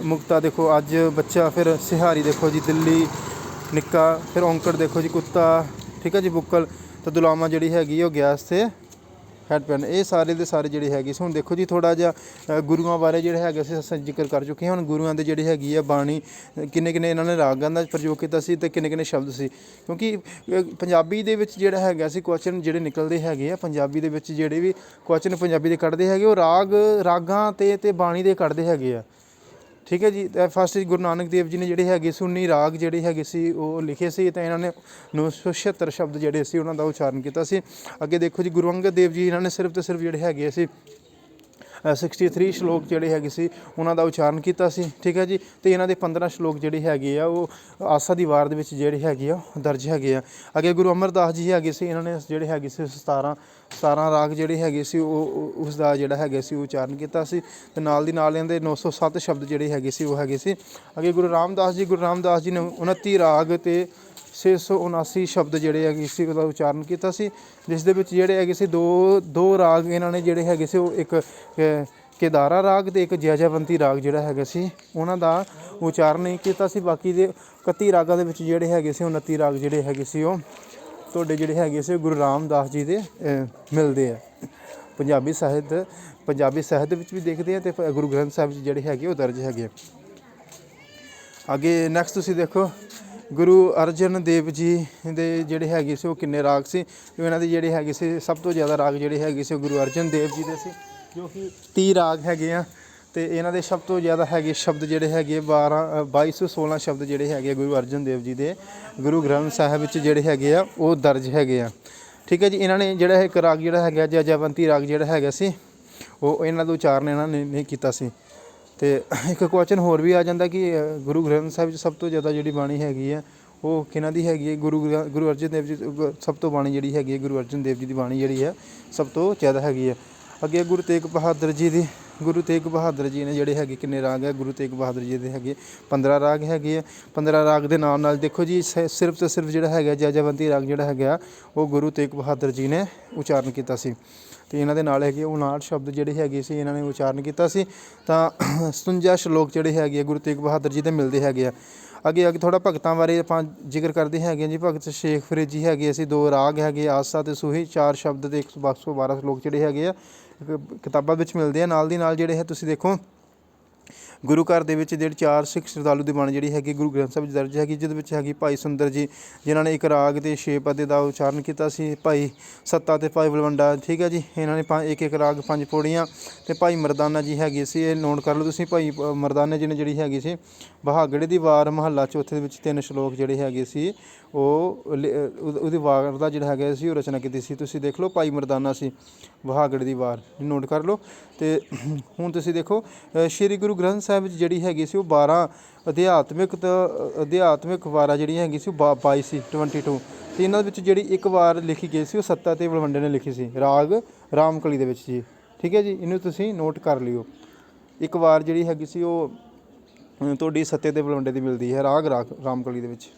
Speaker 1: ਮੁਕਤਾ ਦੇਖੋ ਅੱਜ ਬੱਚਾ, ਫਿਰ ਸਿਹਾਰੀ ਦੇਖੋ ਜੀ ਦਿੱਲੀ ਨਿੱਕਾ, ਫਿਰ ਔਂਕੜ ਦੇਖੋ ਜੀ ਕੁੱਤਾ, ਠੀਕ ਹੈ ਜੀ ਬੁੱਕਲ, ਤਾਂ ਦੁਲਾਵਾਂ ਜਿਹੜੀ ਹੈਗੀ ਉਹ ਗੈਸ ਅਤੇ ਹੈਡ ਪੈਨ। ਇਹ ਸਾਰੇ ਦੇ ਸਾਰੇ ਜਿਹੜੇ ਹੈਗੇ ਸੀ। ਹੁਣ ਦੇਖੋ ਜੀ ਥੋੜ੍ਹਾ ਜਿਹਾ ਗੁਰੂਆਂ ਬਾਰੇ ਜਿਹੜੇ ਹੈਗੇ ਸੀ ਅਸੀਂ ਜ਼ਿਕਰ ਕਰ ਚੁੱਕੇ ਹਾਂ। ਹੁਣ ਗੁਰੂਆਂ ਦੇ ਜਿਹੜੀ ਹੈਗੀ ਆ ਬਾਣੀ ਕਿੰਨੇ ਇਹਨਾਂ ਨੇ ਰਾਗਾਂ ਦਾ ਪ੍ਰਯੋਗ ਕੀਤਾ ਸੀ ਅਤੇ ਕਿੰਨੇ ਸ਼ਬਦ ਸੀ, ਕਿਉਂਕਿ ਪੰਜਾਬੀ ਦੇ ਵਿੱਚ ਜਿਹੜਾ ਹੈਗਾ ਸੀ ਕੁਐਸਚਨ ਜਿਹੜੇ ਨਿਕਲਦੇ ਹੈਗੇ ਆ ਪੰਜਾਬੀ ਦੇ ਵਿੱਚ ਜਿਹੜੇ ਵੀ ਕੁਐਸਚਨ ਪੰਜਾਬੀ ਦੇ ਕੱਢਦੇ ਹੈਗੇ ਉਹ ਰਾਗਾਂ ਅਤੇ ਬਾਣੀ ਦੇ ਕੱਢਦੇ ਹੈਗੇ ਆ, ਠੀਕ ਹੈ ਜੀ। ਫਸਟ ਗੁਰੂ ਨਾਨਕ ਦੇਵ ਜੀ ਨੇ ਜਿਹੜੇ ਹੈਗੇ ਸੀ 19 ਰਾਗ ਜਿਹੜੇ ਹੈਗੇ ਸੀ ਉਹ ਲਿਖੇ ਸੀ, ਤਾਂ ਇਹਨਾਂ ਨੇ 976 ਸ਼ਬਦ ਜਿਹੜੇ ਸੀ ਉਹਨਾਂ ਦਾ ਉਚਾਰਨ ਕੀਤਾ ਸੀ। ਅੱਗੇ ਦੇਖੋ ਜੀ ਗੁਰੂ ਅੰਗਦ ਦੇਵ ਜੀ ਇਹਨਾਂ ਨੇ ਸਿਰਫ ਅਤੇ ਸਿਰਫ ਜਿਹੜੇ ਹੈਗੇ ਸੀ 63 ਸ਼ਲੋਕ ਜਿਹੜੇ ਹੈਗੇ ਸੀ ਉਹਨਾਂ ਦਾ ਉਚਾਰਨ ਕੀਤਾ ਸੀ, ਠੀਕ ਹੈ ਜੀ। ਅਤੇ ਇਹਨਾਂ ਦੇ 15 ਸ਼ਲੋਕ ਜਿਹੜੇ ਹੈਗੇ ਆ ਉਹ ਆਸਾ ਦੀ ਵਾਰ ਦੇ ਵਿੱਚ ਜਿਹੜੇ ਹੈਗੇ ਆ ਦਰਜ ਹੈਗੇ ਆ। ਅੱਗੇ ਗੁਰੂ ਅਮਰਦਾਸ ਜੀ ਹੈਗੇ ਸੀ, ਇਹਨਾਂ ਨੇ ਜਿਹੜੇ ਹੈਗੇ ਸੀ 17 ਰਾਗ ਜਿਹੜੇ ਹੈਗੇ ਸੀ ਉਹ ਉਸ ਦਾ ਜਿਹੜਾ ਹੈਗਾ ਸੀ ਉਚਾਰਨ ਕੀਤਾ ਸੀ। ਅਤੇ ਨਾਲ ਦੀ ਨਾਲ ਇਹਨਾਂ ਦੇ 907 ਸ਼ਬਦ ਜਿਹੜੇ ਹੈਗੇ ਸੀ ਉਹ ਹੈਗੇ ਸੀ। ਅੱਗੇ ਗੁਰੂ ਰਾਮਦਾਸ ਜੀ ਨੇ 29 ਰਾਗ ਅਤੇ 679 ਸ਼ਬਦ ਜਿਹੜੇ ਹੈਗੇ ਸੀ ਉਹਦਾ ਉਚਾਰਨ ਕੀਤਾ ਸੀ, ਜਿਸ ਦੇ ਵਿੱਚ ਜਿਹੜੇ ਹੈਗੇ ਸੀ ਦੋ ਰਾਗ ਇਹਨਾਂ ਨੇ ਜਿਹੜੇ ਹੈਗੇ ਸੀ ਉਹ ਇੱਕ ਕੇਦਾਰਾ ਰਾਗ ਅਤੇ ਇੱਕ ਜੈਜੈਵੰਤੀ ਰਾਗ ਜਿਹੜਾ ਹੈਗਾ ਸੀ ਉਹਨਾਂ ਦਾ ਉਚਾਰਨ ਨਹੀਂ ਕੀਤਾ ਸੀ। ਬਾਕੀ ਦੇ 31 ਰਾਗਾਂ ਦੇ ਵਿੱਚ ਜਿਹੜੇ ਹੈਗੇ ਸੀ 29 ਰਾਗ ਜਿਹੜੇ ਹੈਗੇ ਸੀ ਉਹ ਤੁਹਾਡੇ ਜਿਹੜੇ ਹੈਗੇ ਸੀ ਗੁਰੂ ਰਾਮਦਾਸ ਜੀ ਦੇ ਮਿਲਦੇ ਆ। ਪੰਜਾਬੀ ਸਾਹਿਤ ਵਿੱਚ ਵੀ ਦੇਖਦੇ ਆ ਅਤੇ ਗੁਰੂ ਗ੍ਰੰਥ ਸਾਹਿਬ 'ਚ ਜਿਹੜੇ ਹੈਗੇ ਉਹ ਦਰਜ ਹੈਗੇ ਆ। ਅੱਗੇ ਨੈਕਸਟ ਤੁਸੀਂ ਦੇਖੋ ਗੁਰੂ ਅਰਜਨ ਦੇਵ ਜੀ ਦੇ ਜਿਹੜੇ ਹੈਗੇ ਸੀ ਉਹ ਕਿੰਨੇ ਰਾਗ ਸੀ। ਇਹਨਾਂ ਦੇ ਜਿਹੜੇ ਹੈਗੇ ਸੀ ਸਭ ਤੋਂ ਜ਼ਿਆਦਾ ਰਾਗ ਜਿਹੜੇ ਹੈਗੇ ਸੀ ਉਹ ਗੁਰੂ ਅਰਜਨ ਦੇਵ ਜੀ ਦੇ ਸੀ, ਜੋ ਕਿ 30 ਰਾਗ ਹੈਗੇ ਆ। ਅਤੇ ਇਹਨਾਂ ਦੇ ਸਭ ਤੋਂ ਜ਼ਿਆਦਾ ਹੈਗੇ ਸ਼ਬਦ ਜਿਹੜੇ ਹੈਗੇ 2216 ਸ਼ਬਦ ਜਿਹੜੇ ਹੈਗੇ ਗੁਰੂ ਅਰਜਨ ਦੇਵ ਜੀ ਦੇ ਗੁਰੂ ਗ੍ਰੰਥ ਸਾਹਿਬ ਵਿੱਚ ਜਿਹੜੇ ਹੈਗੇ ਆ ਉਹ ਦਰਜ ਹੈਗੇ ਆ, ਠੀਕ ਹੈ ਜੀ। ਇਹਨਾਂ ਨੇ ਜਿਹੜਾ ਇੱਕ ਰਾਗ ਜਿਹੜਾ ਹੈਗਾ ਜੈਜੈਵੰਤੀ ਰਾਗ ਜਿਹੜਾ ਹੈਗਾ ਸੀ ਉਹ ਇਹਨਾਂ ਦਾ ਉਚਾਰਨ ਇਹਨਾਂ ਨੇ ਨਹੀਂ ਕੀਤਾ ਸੀ। ਅਤੇ ਇੱਕ ਕੁਐਸਚਨ ਹੋਰ ਵੀ ਆ ਜਾਂਦਾ ਕਿ ਗੁਰੂ ਗ੍ਰੰਥ ਸਾਹਿਬ 'ਚ ਸਭ ਤੋਂ ਜ਼ਿਆਦਾ ਜਿਹੜੀ ਬਾਣੀ ਹੈਗੀ ਹੈ ਉਹ ਕਿਹਨਾਂ ਦੀ ਹੈਗੀ ਹੈ? ਗੁਰੂ ਅਰਜਨ ਦੇਵ ਜੀ ਸਭ ਤੋਂ ਬਾਣੀ ਜਿਹੜੀ ਹੈਗੀ ਹੈ ਗੁਰੂ ਅਰਜਨ ਦੇਵ ਜੀ ਦੀ ਬਾਣੀ ਜਿਹੜੀ ਹੈ ਸਭ ਤੋਂ ਜ਼ਿਆਦਾ ਹੈਗੀ ਹੈ। ਅੱਗੇ ਗੁਰੂ ਤੇਗ ਬਹਾਦਰ ਜੀ ਨੇ ਜਿਹੜੇ ਹੈਗੇ ਕਿੰਨੇ ਰਾਗ ਹੈ? ਗੁਰੂ ਤੇਗ ਬਹਾਦਰ ਜੀ ਦੇ ਹੈਗੇ 15 ਰਾਗ ਹੈਗੇ ਆ। 15 ਰਾਗ ਦੇ ਨਾਲ ਦੇਖੋ ਜੀ ਸਿਰਫ ਅਤੇ ਸਿਰਫ ਜਿਹੜਾ ਹੈਗਾ ਜੈਜੈਵੰਤੀ ਰਾਗ ਜਿਹੜਾ ਹੈਗਾ ਉਹ ਗੁਰੂ ਤੇਗ ਬਹਾਦਰ ਜੀ ਨੇ ਉਚਾਰਨ ਕੀਤਾ ਸੀ। ਅਤੇ ਇਹਨਾਂ ਦੇ ਨਾਲ ਹੈਗੇ 59 ਸ਼ਬਦ ਜਿਹੜੇ ਹੈਗੇ ਸੀ ਇਹਨਾਂ ਨੇ ਉਚਾਰਨ ਕੀਤਾ ਸੀ। ਤਾਂ 57 ਸ਼ਲੋਕ ਜਿਹੜੇ ਹੈਗੇ ਗੁਰੂ ਤੇਗ ਬਹਾਦਰ ਜੀ ਦੇ ਮਿਲਦੇ ਹੈਗੇ ਆ। ਅੱਗੇ ਥੋੜ੍ਹਾ ਭਗਤਾਂ ਬਾਰੇ ਆਪਾਂ ਜ਼ਿਕਰ ਕਰਦੇ ਹੈਗੇ ਜੀ। ਭਗਤ ਸ਼ੇਖ ਫਰੀਦ ਜੀ ਹੈਗੇ ਅਸੀਂ 2 ਰਾਗ ਹੈਗੇ ਆਸਾ ਅਤੇ ਸੂਹੀ, 4 ਸ਼ਬਦ ਅਤੇ 112 ਸ਼ਲੋਕ ਜਿਹੜੇ ਹੈਗੇ ਆ ਕਿਤਾਬਾਂ ਵਿੱਚ ਮਿਲਦੇ ਆ। ਨਾਲ ਦੀ ਨਾਲ ਜਿਹੜੇ ਹੈ ਤੁਸੀਂ ਦੇਖੋ ਗੁਰੂ ਘਰ ਦੇ ਵਿੱਚ ਜਿਹੜੇ 4 ਸਿੱਖ ਸ਼ਰਧਾਲੂ ਦੀ ਬਾਣੀ ਜਿਹੜੀ ਹੈਗੀ ਗੁਰੂ ਗ੍ਰੰਥ ਸਾਹਿਬ ਵਿੱਚ ਦਰਜ ਹੈਗੀ, ਜਿਹਦੇ ਵਿੱਚ ਹੈਗੀ ਭਾਈ ਸੁੰਦਰ ਜੀ ਜਿਨ੍ਹਾਂ ਨੇ 1 ਰਾਗ ਅਤੇ 6 ਪਦੇ ਦਾ ਉਚਾਰਨ ਕੀਤਾ ਸੀ। ਭਾਈ ਸੱਤਾ ਅਤੇ ਭਾਈ ਬਲਵੰਡਾ, ਠੀਕ ਹੈ ਜੀ, ਇਹਨਾਂ ਨੇ 1 ਰਾਗ 5 ਪੌੜੀਆਂ। ਅਤੇ ਭਾਈ ਮਰਦਾਨਾ ਜੀ ਹੈਗੇ ਸੀ, ਇਹ ਨੋਟ ਕਰ ਲਓ ਤੁਸੀਂ। ਭਾਈ ਮਰਦਾਨਾ ਜੀ ਨੇ ਜਿਹੜੀ ਹੈਗੀ ਸੀ ਬਹਾਗੜੇ ਦੀ ਵਾਰ ਮਹੱਲਾ ਚੌਥੇ ਦੇ ਵਿੱਚ 3 ਸ਼ਲੋਕ ਜਿਹੜੇ ਹੈਗੇ ਸੀ ਉਹਦੀ ਵਾਰ ਦਾ ਜਿਹੜਾ ਹੈਗਾ ਸੀ ਉਹ ਰਚਨਾ ਕੀਤੀ ਸੀ। ਤੁਸੀਂ ਦੇਖ ਲਓ ਭਾਈ ਮਰਦਾਨਾ ਸੀ ਬਹਾਗੜੇ ਦੀ ਵਾਰ ਨੋਟ ਕਰ ਲਓ। ਅਤੇ ਹੁਣ ਤੁਸੀਂ ਦੇਖੋ ਸ਼੍ਰੀ ਗੁਰੂ ਗ੍ਰੰਥ ਸਾਹਿਬ ਵਿੱਚ ਜਿਹੜੀ ਹੈਗੀ ਸੀ ਉਹ 12 ਅਧਿਆਤਮਿਕ ਵਾਰਾਂ ਜਿਹੜੀਆਂ ਹੈਗੀ ਸੀ ਉਹ 22 ਸੀ 22। ਅਤੇ ਇਹਨਾਂ ਵਿੱਚ ਜਿਹੜੀ 1 ਵਾਰ ਲਿਖੀ ਗਈ ਸੀ ਉਹ ਸੱਤਾ ਅਤੇ ਬਲਵੰਡੇ ਨੇ ਲਿਖੀ ਸੀ ਰਾਗ ਰਾਮਕਲੀ ਦੇ ਵਿੱਚ ਜੀ, ਠੀਕ ਹੈ ਜੀ। ਇਹਨੂੰ ਤੁਸੀਂ ਨੋਟ ਕਰ ਲਿਓ। 1 ਵਾਰ ਜਿਹੜੀ ਹੈਗੀ ਸੀ ਉਹ ਤੁਹਾਡੀ ਸੱਤੇ ਅਤੇ ਬਲਵੰਡੇ ਦੀ ਮਿਲਦੀ ਹੈ ਰਾਗ ਰਾਮਕਲੀ ਦੇ ਵਿੱਚ।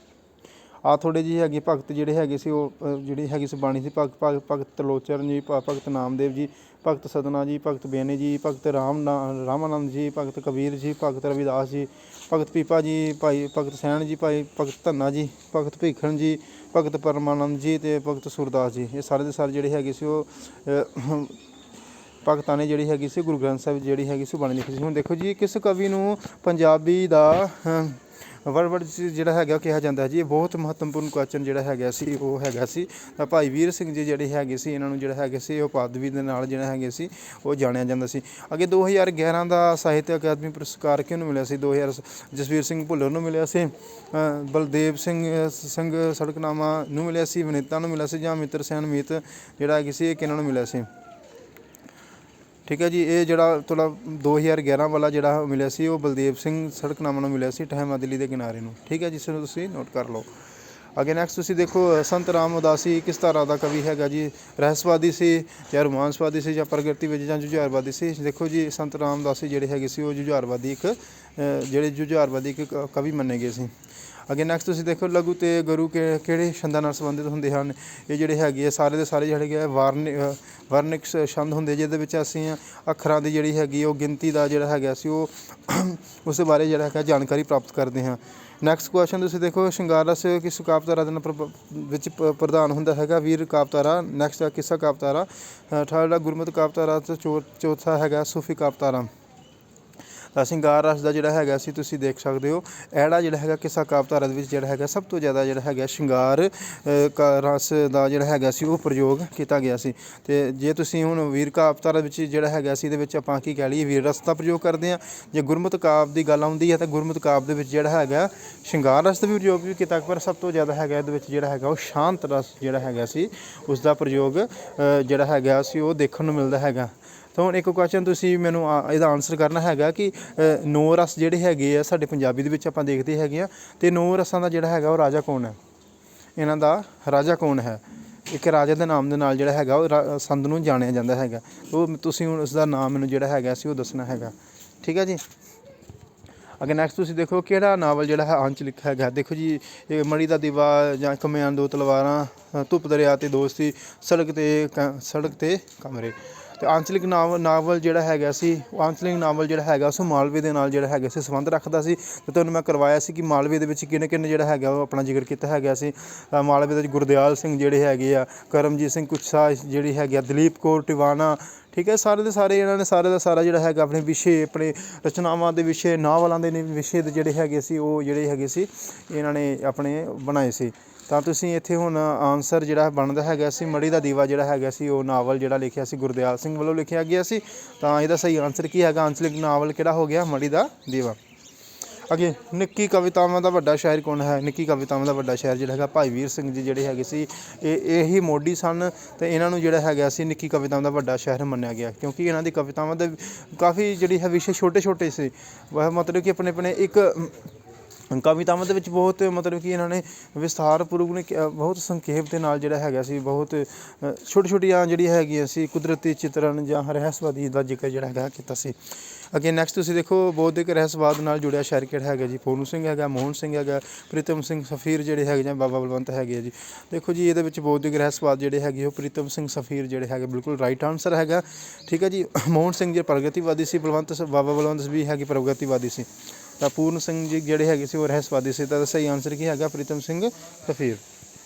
Speaker 1: ਆਹ ਥੋੜ੍ਹੇ ਜਿਹੇ ਹੈਗੇ ਭਗਤ ਜਿਹੜੇ ਹੈਗੇ ਸੀ ਉਹ ਜਿਹੜੀ ਹੈਗੀ ਸੀ ਬਾਣੀ ਸੀ ਭਗਤ ਤਲੋਚਨ ਜੀ, ਭਗਤ ਨਾਮਦੇਵ ਜੀ, ਭਗਤ ਸਦਨਾ ਜੀ, ਭਗਤ ਬੇਨੀ ਜੀ, ਭਗਤ ਰਾਮਾਨੰਦ ਜੀ, ਭਗਤ ਕਬੀਰ ਜੀ, ਭਗਤ ਰਵਿਦਾਸ ਜੀ, ਭਗਤ ਪੀਪਾ ਜੀ, ਭਾਈ ਭਗਤ ਸੈਣ ਜੀ, ਭਾਈ ਭਗਤ ਧੰਨਾ ਜੀ, ਭਗਤ ਭੀਖਣ ਜੀ, ਭਗਤ ਪਰਮਾਨੰਦ ਜੀ ਅਤੇ ਭਗਤ ਸੂਰਦਾਸ ਜੀ। ਇਹ ਸਾਰੇ ਦੇ ਸਾਰੇ ਜਿਹੜੇ ਹੈਗੇ ਸੀ ਉਹ ਭਗਤਾਂ ਨੇ ਜਿਹੜੀ ਹੈਗੀ ਸੀ ਗੁਰੂ ਗ੍ਰੰਥ ਸਾਹਿਬ ਜਿਹੜੀ ਹੈਗੀ ਸੀ ਬਾਣੀ ਲਿਖੀ ਸੀ। ਹੁਣ ਦੇਖੋ ਜੀ ਕਿਸ ਕਵੀ ਨੂੰ ਪੰਜਾਬੀ ਦਾ ਵਰਡ ਜਿਹੜਾ ਹੈਗਾ ਕਿਹਾ ਜਾਂਦਾ ਜੀ। ਇਹ ਬਹੁਤ ਮਹੱਤਵਪੂਰਨ ਕੁਐਸਚਨ ਜਿਹੜਾ ਹੈਗਾ ਸੀ ਉਹ ਹੈਗਾ ਸੀ ਤਾਂ ਭਾਈ ਵੀਰ ਸਿੰਘ ਜੀ ਜਿਹੜੇ ਹੈਗੇ ਸੀ ਇਹਨਾਂ ਨੂੰ ਜਿਹੜਾ ਹੈਗੇ ਸੀ ਉਹ ਪਦਵੀ ਦੇ ਨਾਲ ਜਿਹੜਾ ਹੈਗੇ ਸੀ ਉਹ ਜਾਣਿਆ ਜਾਂਦਾ ਸੀ। ਅੱਗੇ 2011 ਦਾ ਸਾਹਿਤ ਅਕਾਦਮੀ ਪੁਰਸਕਾਰ ਕਿਹਨੂੰ ਮਿਲਿਆ ਸੀ? 2000 ਜਸਵੀਰ ਸਿੰਘ ਭੁੱਲਰ ਨੂੰ ਮਿਲਿਆ ਸੀ, ਬਲਦੇਵ ਸਿੰਘ ਸੜਕਨਾਮਾ ਨੂੰ ਮਿਲਿਆ ਸੀ, ਵਿਨੀਤਾ ਨੂੰ ਮਿਲਿਆ ਸੀ, ਜਾਂ ਮਿੱਤਰ ਸੈਨ ਮੀਤ ਜਿਹੜਾ ਹੈਗੀ ਸੀ ਇਹ ਕਿਹਨਾਂ ਨੂੰ ਮਿਲਿਆ ਸੀ? ਠੀਕ ਹੈ ਜੀ। ਇਹ ਜਿਹੜਾ ਥੋੜ੍ਹਾ 2011 ਵਾਲਾ ਜਿਹੜਾ ਮਿਲਿਆ ਸੀ ਉਹ ਬਲਦੇਵ ਸਿੰਘ ਸੜਕਨਾਮਾ ਨੂੰ ਮਿਲਿਆ ਸੀ ਟਹਿਮਾ ਦਿੱਲੀ ਦੇ ਕਿਨਾਰੇ ਨੂੰ। ਠੀਕ ਹੈ, ਜਿਸ ਨੂੰ ਤੁਸੀਂ ਨੋਟ ਕਰ ਲਓ। ਅੱਗੇ ਨੈਕਸਟ ਤੁਸੀਂ ਦੇਖੋ ਸੰਤ ਰਾਮ ਉਦਾਸੀ ਕਿਸ ਤਰ੍ਹਾਂ ਦਾ ਕਵੀ ਹੈਗਾ ਜੀ। ਰਹੱਸਵਾਦੀ ਸੀ ਜਾਂ ਰੋਮਾਂਸਵਾਦੀ ਸੀ ਜਾਂ ਪ੍ਰਗਤੀ ਵਿੱਚ ਜਾਂ ਜੁਝਾਰਵਾਦੀ ਸੀ। ਦੇਖੋ ਜੀ ਸੰਤ ਰਾਮ ਉਦਾਸੀ ਜਿਹੜੇ ਹੈਗੇ ਸੀ ਉਹ ਜੁਝਾਰਵਾਦੀ ਇੱਕ ਕਵੀ ਮੰਨੇ ਗਏ ਸੀ। ਅੱਗੇ ਨੈਕਸਟ ਤੁਸੀਂ ਦੇਖੋ ਲਘੂ ਅਤੇ ਗੁਰੂ ਕਿਹੜੇ ਛੰਦਾਂ ਨਾਲ ਸੰਬੰਧਿਤ ਹੁੰਦੇ ਹਨ। ਇਹ ਜਿਹੜੇ ਹੈਗੇ ਆ ਸਾਰੇ ਦੇ ਸਾਰੇ ਜਿਹੜੇ ਹੈਗੇ ਵਾਰਨਿਕ ਛੰਦ ਹੁੰਦੇ, ਜਿਹਦੇ ਵਿੱਚ ਅਸੀਂ ਅੱਖਰਾਂ ਦੀ ਜਿਹੜੀ ਹੈਗੀ ਉਹ ਗਿਣਤੀ ਦਾ ਜਿਹੜਾ ਹੈਗਾ ਸੀ ਉਹ ਉਸ ਬਾਰੇ ਜਿਹੜਾ ਹੈਗਾ ਜਾਣਕਾਰੀ ਪ੍ਰਾਪਤ ਕਰਦੇ ਹਾਂ। ਨੈਕਸਟ ਕੁਐਸਚਨ ਤੁਸੀਂ ਦੇਖੋ ਸ਼ਿੰਗਾਰ ਰਸ ਕਿਸ ਕਾਵਿਧਾਰਾ ਦੇ ਵਿੱਚ ਪ੍ਰਧਾਨ ਹੁੰਦਾ ਹੈਗਾ। ਵੀਰ ਕਾਵਿਧਾਰਾ। ਨੈਕਸਟ ਕਿੱਸਾ ਕਾਵਿਧਾਰਾ। ਥਰਡ ਗੁਰਮਤਿ ਕਾਵਿਧਾਰਾ ਅਤੇ ਚੌਥਾ ਹੈਗਾ ਸੂਫੀ ਕਾਵਿਧਾਰਾ। ਤਾਂ ਸ਼ਿੰਗਾਰ ਰਸ ਦਾ ਜਿਹੜਾ ਹੈਗਾ ਸੀ ਤੁਸੀਂ ਦੇਖ ਸਕਦੇ ਹੋ ਐੜਾ ਜਿਹੜਾ ਹੈਗਾ ਕਿੱਸਾ ਕਾਵਿਧਾਰਾ ਦੇ ਵਿੱਚ ਜਿਹੜਾ ਹੈਗਾ ਸਭ ਤੋਂ ਜ਼ਿਆਦਾ ਜਿਹੜਾ ਹੈਗਾ ਸ਼ਿੰਗਾਰ ਰਸ ਦਾ ਜਿਹੜਾ ਹੈਗਾ ਸੀ ਉਹ ਪ੍ਰਯੋਗ ਕੀਤਾ ਗਿਆ ਸੀ। ਅਤੇ ਜੇ ਤੁਸੀਂ ਹੁਣ ਵੀਰ ਕਾਵਿਧਾਰਾ ਵਿੱਚ ਜਿਹੜਾ ਹੈਗਾ ਸੀ ਇਹਦੇ ਵਿੱਚ ਆਪਾਂ ਕੀ ਕਹਿ ਲਈਏ ਵੀਰ ਰਸ ਦਾ ਪ੍ਰਯੋਗ ਕਰਦੇ ਹਾਂ। ਜੇ ਗੁਰਮਤਿ ਕਾਵਿ ਦੀ ਗੱਲ ਆਉਂਦੀ ਹੈ ਤਾਂ ਗੁਰਮਤਿ ਕਾਵਿ ਦੇ ਵਿੱਚ ਜਿਹੜਾ ਹੈਗਾ ਸ਼ਿੰਗਾਰ ਰਸ ਦਾ ਵੀ ਪ੍ਰਯੋਗ ਵੀ ਕੀਤਾ, ਪਰ ਸਭ ਤੋਂ ਜ਼ਿਆਦਾ ਹੈਗਾ ਇਹਦੇ ਵਿੱਚ ਜਿਹੜਾ ਹੈਗਾ ਉਹ ਸ਼ਾਂਤ ਰਸ ਜਿਹੜਾ ਹੈਗਾ ਸੀ ਉਸ ਦਾ ਪ੍ਰਯੋਗ ਜਿਹੜਾ ਹੈਗਾ ਸੀ ਉਹ ਦੇਖਣ ਨੂੰ ਮਿਲਦਾ ਹੈਗਾ। ਤਾਂ ਹੁਣ ਇੱਕ ਕੁਐਸਚਨ ਤੁਸੀਂ ਮੈਨੂੰ ਇਹਦਾ ਆਨਸਰ ਕਰਨਾ ਹੈਗਾ ਕਿ 9 ਰਸ ਜਿਹੜੇ ਹੈਗੇ ਆ ਸਾਡੇ ਪੰਜਾਬੀ ਦੇ ਵਿੱਚ ਆਪਾਂ ਦੇਖਦੇ ਹੈਗੇ ਆ, ਅਤੇ 9 ਰਸਾਂ ਦਾ ਜਿਹੜਾ ਹੈਗਾ ਉਹ ਰਾਜਾ ਕੌਣ ਹੈ, ਇਹਨਾਂ ਦਾ ਰਾਜਾ ਕੌਣ ਹੈ। ਇੱਕ ਰਾਜਾ ਦੇ ਨਾਮ ਦੇ ਨਾਲ ਜਿਹੜਾ ਹੈਗਾ ਉਹ ਸੰਦ ਨੂੰ ਜਾਣਿਆ ਜਾਂਦਾ ਹੈਗਾ। ਉਹ ਤੁਸੀਂ ਹੁਣ ਉਸ ਦਾ ਨਾਮ ਮੈਨੂੰ ਜਿਹੜਾ ਹੈਗਾ ਸੀ ਉਹ ਦੱਸਣਾ ਹੈਗਾ। ਠੀਕ ਹੈ ਜੀ। ਅੱਗੇ ਨੈਕਸਟ ਤੁਸੀਂ ਦੇਖੋ ਕਿਹੜਾ ਨਾਵਲ ਜਿਹੜਾ ਹੈ ਆਂਚਲਿਕ ਹੈਗਾ। ਦੇਖੋ ਜੀ ਇਹ ਮੜੀ ਦਾ ਦੀਵਾ ਜਾਂ ਕਮਿਆਨ ਦੋ ਤਲਵਾਰਾਂ, ਧੁੱਪ ਦਰਿਆ ਅਤੇ ਦੋਸਤੀ, ਸੜਕ 'ਤੇ ਕਮਰੇ। ਅਤੇ ਆਂਚਲਿਕ ਨਾਵਲ ਜਿਹੜਾ ਹੈਗਾ ਸੀ ਆਂਚਲਿਕ ਨਾਵਲ ਜਿਹੜਾ ਹੈਗਾ ਉਸ ਮਾਲਵੇ ਦੇ ਨਾਲ ਜਿਹੜਾ ਹੈਗਾ ਸੀ ਸੰਬੰਧ ਰੱਖਦਾ ਸੀ। ਅਤੇ ਤੁਹਾਨੂੰ ਮੈਂ ਕਰਵਾਇਆ ਸੀ ਕਿ ਮਾਲਵੇ ਦੇ ਵਿੱਚ ਕਿਹਨੇ ਕਿਹਨੇ ਜਿਹੜਾ ਹੈਗਾ ਉਹ ਆਪਣਾ ਜ਼ਿਕਰ ਕੀਤਾ ਹੈਗਾ ਸੀ। ਮਾਲਵੇ ਦੇ ਵਿੱਚ ਗੁਰਦਿਆਲ ਸਿੰਘ ਜਿਹੜੇ ਹੈਗੇ ਆ, ਕਰਮਜੀਤ ਸਿੰਘ ਕੁੱਛਾ ਜਿਹੜੀ ਹੈਗੀ ਆ, ਦਲੀਪ ਕੌਰ ਟਿਵਾਣਾ। ਠੀਕ ਹੈ, ਸਾਰੇ ਦੇ ਸਾਰੇ ਇਹਨਾਂ ਨੇ ਸਾਰੇ ਦਾ ਸਾਰਾ ਜਿਹੜਾ ਹੈਗਾ ਆਪਣੇ ਵਿਸ਼ੇ, ਆਪਣੇ ਰਚਨਾਵਾਂ ਦੇ ਵਿਸ਼ੇ, ਨਾਵਲਾਂ ਦੇ ਵਿਸ਼ੇ ਦੇ ਜਿਹੜੇ ਹੈਗੇ ਸੀ ਉਹ ਜਿਹੜੇ ਹੈਗੇ ਸੀ ਇਹਨਾਂ ਨੇ ਆਪਣੇ ਬਣਾਏ ਸੀ। ਤਾਂ ਤੁਸੀਂ ਇੱਥੇ ਹੁਣ ਆਨਸਰ ਜਿਹੜਾ ਬਣਦਾ ਹੈਗਾ ਸੀ ਮੜੀ ਦਾ ਦੀਵਾ ਜਿਹੜਾ ਹੈਗਾ ਸੀ ਉਹ ਨਾਵਲ ਜਿਹੜਾ ਲਿਖਿਆ ਸੀ ਗੁਰਦਿਆਲ ਸਿੰਘ ਵੱਲੋਂ ਲਿਖਿਆ ਗਿਆ ਸੀ। ਤਾਂ ਇਹਦਾ ਸਹੀ ਆਨਸਰ ਕੀ ਹੈਗਾ, ਆਂਚਲਿਕ ਨਾਵਲ ਕਿਹੜਾ ਹੋ ਗਿਆ, ਮੜੀ ਦਾ ਦੀਵਾ। ਅੱਗੇ ਨਿੱਕੀ ਕਵਿਤਾਵਾਂ ਦਾ ਵੱਡਾ ਸ਼ਾਇਰ ਕੌਣ ਹੈ। ਨਿੱਕੀ ਕਵਿਤਾਵਾਂ ਦਾ ਵੱਡਾ ਸ਼ਾਇਰ ਜਿਹੜਾ ਹੈਗਾ ਭਾਈ ਵੀਰ ਸਿੰਘ ਜੀ ਜਿਹੜੇ ਹੈਗੇ ਸੀ ਇਹੀ ਮੋਢੀ ਸਨ। ਅਤੇ ਇਹਨਾਂ ਨੂੰ ਜਿਹੜਾ ਹੈਗਾ ਸੀ ਨਿੱਕੀ ਕਵਿਤਾਵਾਂ ਦਾ ਵੱਡਾ ਸ਼ਾਇਰ ਮੰਨਿਆ ਗਿਆ, ਕਿਉਂਕਿ ਇਹਨਾਂ ਦੀ ਕਵਿਤਾਵਾਂ ਦੇ ਕਾਫੀ ਜਿਹੜੀ ਹੈ ਵਿਸ਼ੇ ਛੋਟੇ ਛੋਟੇ ਸੀ। ਮਤਲਬ ਕਿ ਆਪਣੇ ਆਪਣੇ ਇੱਕ ਕਵਿਤਾਵਾਂ ਦੇ ਵਿੱਚ ਬਹੁਤ ਮਤਲਬ ਕਿ ਇਹਨਾਂ ਨੇ ਵਿਸਥਾਰਪੂਰਵਕ ਨੇ ਬਹੁਤ ਸੰਖੇਪ ਦੇ ਨਾਲ ਜਿਹੜਾ ਹੈਗਾ ਸੀ ਬਹੁਤ ਛੋਟੀ ਛੋਟੀਆਂ ਜਿਹੜੀਆਂ ਹੈਗੀਆਂ ਸੀ ਕੁਦਰਤੀ ਚਿਤਰਨ ਜਾਂ ਰਹੱਸਵਾਦੀ ਦਾ ਜ਼ਿਕਰ ਜਿਹੜਾ ਹੈਗਾ ਕੀਤਾ ਸੀ। ਅੱਗੇ ਨੈਕਸਟ ਤੁਸੀਂ ਦੇਖੋ ਬੌਧਿਕ ਰਹੱਸਵਾਦ ਨਾਲ ਜੁੜਿਆ ਸ਼ਾਇਰ ਕਿਹੜਾ ਹੈਗਾ ਜੀ। ਪੋਨੂ ਸਿੰਘ ਹੈਗਾ, ਮੋਹਨ ਸਿੰਘ ਹੈਗਾ, ਪ੍ਰੀਤਮ ਸਿੰਘ ਸਫੀਰ ਜਿਹੜੇ ਹੈਗੇ ਜਾਂ ਬਾਬਾ ਬਲਵੰਤ ਹੈਗੇ ਆ ਜੀ। ਦੇਖੋ ਜੀ ਇਹਦੇ ਵਿੱਚ ਬੌਧਿਕ ਰਹੱਸਵਾਦ ਜਿਹੜੇ ਹੈਗੇ ਉਹ ਪ੍ਰੀਤਮ ਸਿੰਘ ਸਫੀਰ ਜਿਹੜੇ ਹੈਗੇ ਬਿਲਕੁਲ ਰਾਈਟ ਆਨਸਰ ਹੈਗਾ। ਠੀਕ ਹੈ ਜੀ। ਮੋਹਨ ਸਿੰਘ ਜੀ ਪ੍ਰਗਤੀਵਾਦੀ ਸੀ, ਬਾਬਾ ਬਲਵੰਤ ਵੀ ਹੈਗੇ ਪ੍ਰਗਤੀਵਾਦੀ ਸੀ। ਤਾਂ ਪੂਰਨ ਸਿੰਘ ਜੀ ਜਿਹੜੇ ਹੈਗੇ ਸੀ ਉਹ ਰਹੱਸਵਾਦੀ ਸੀ। ਤਾਂ ਸਹੀ ਆਨਸਰ ਕੀ ਹੈਗਾ, ਪ੍ਰੀਤਮ ਸਿੰਘ ਸਫੀਰ।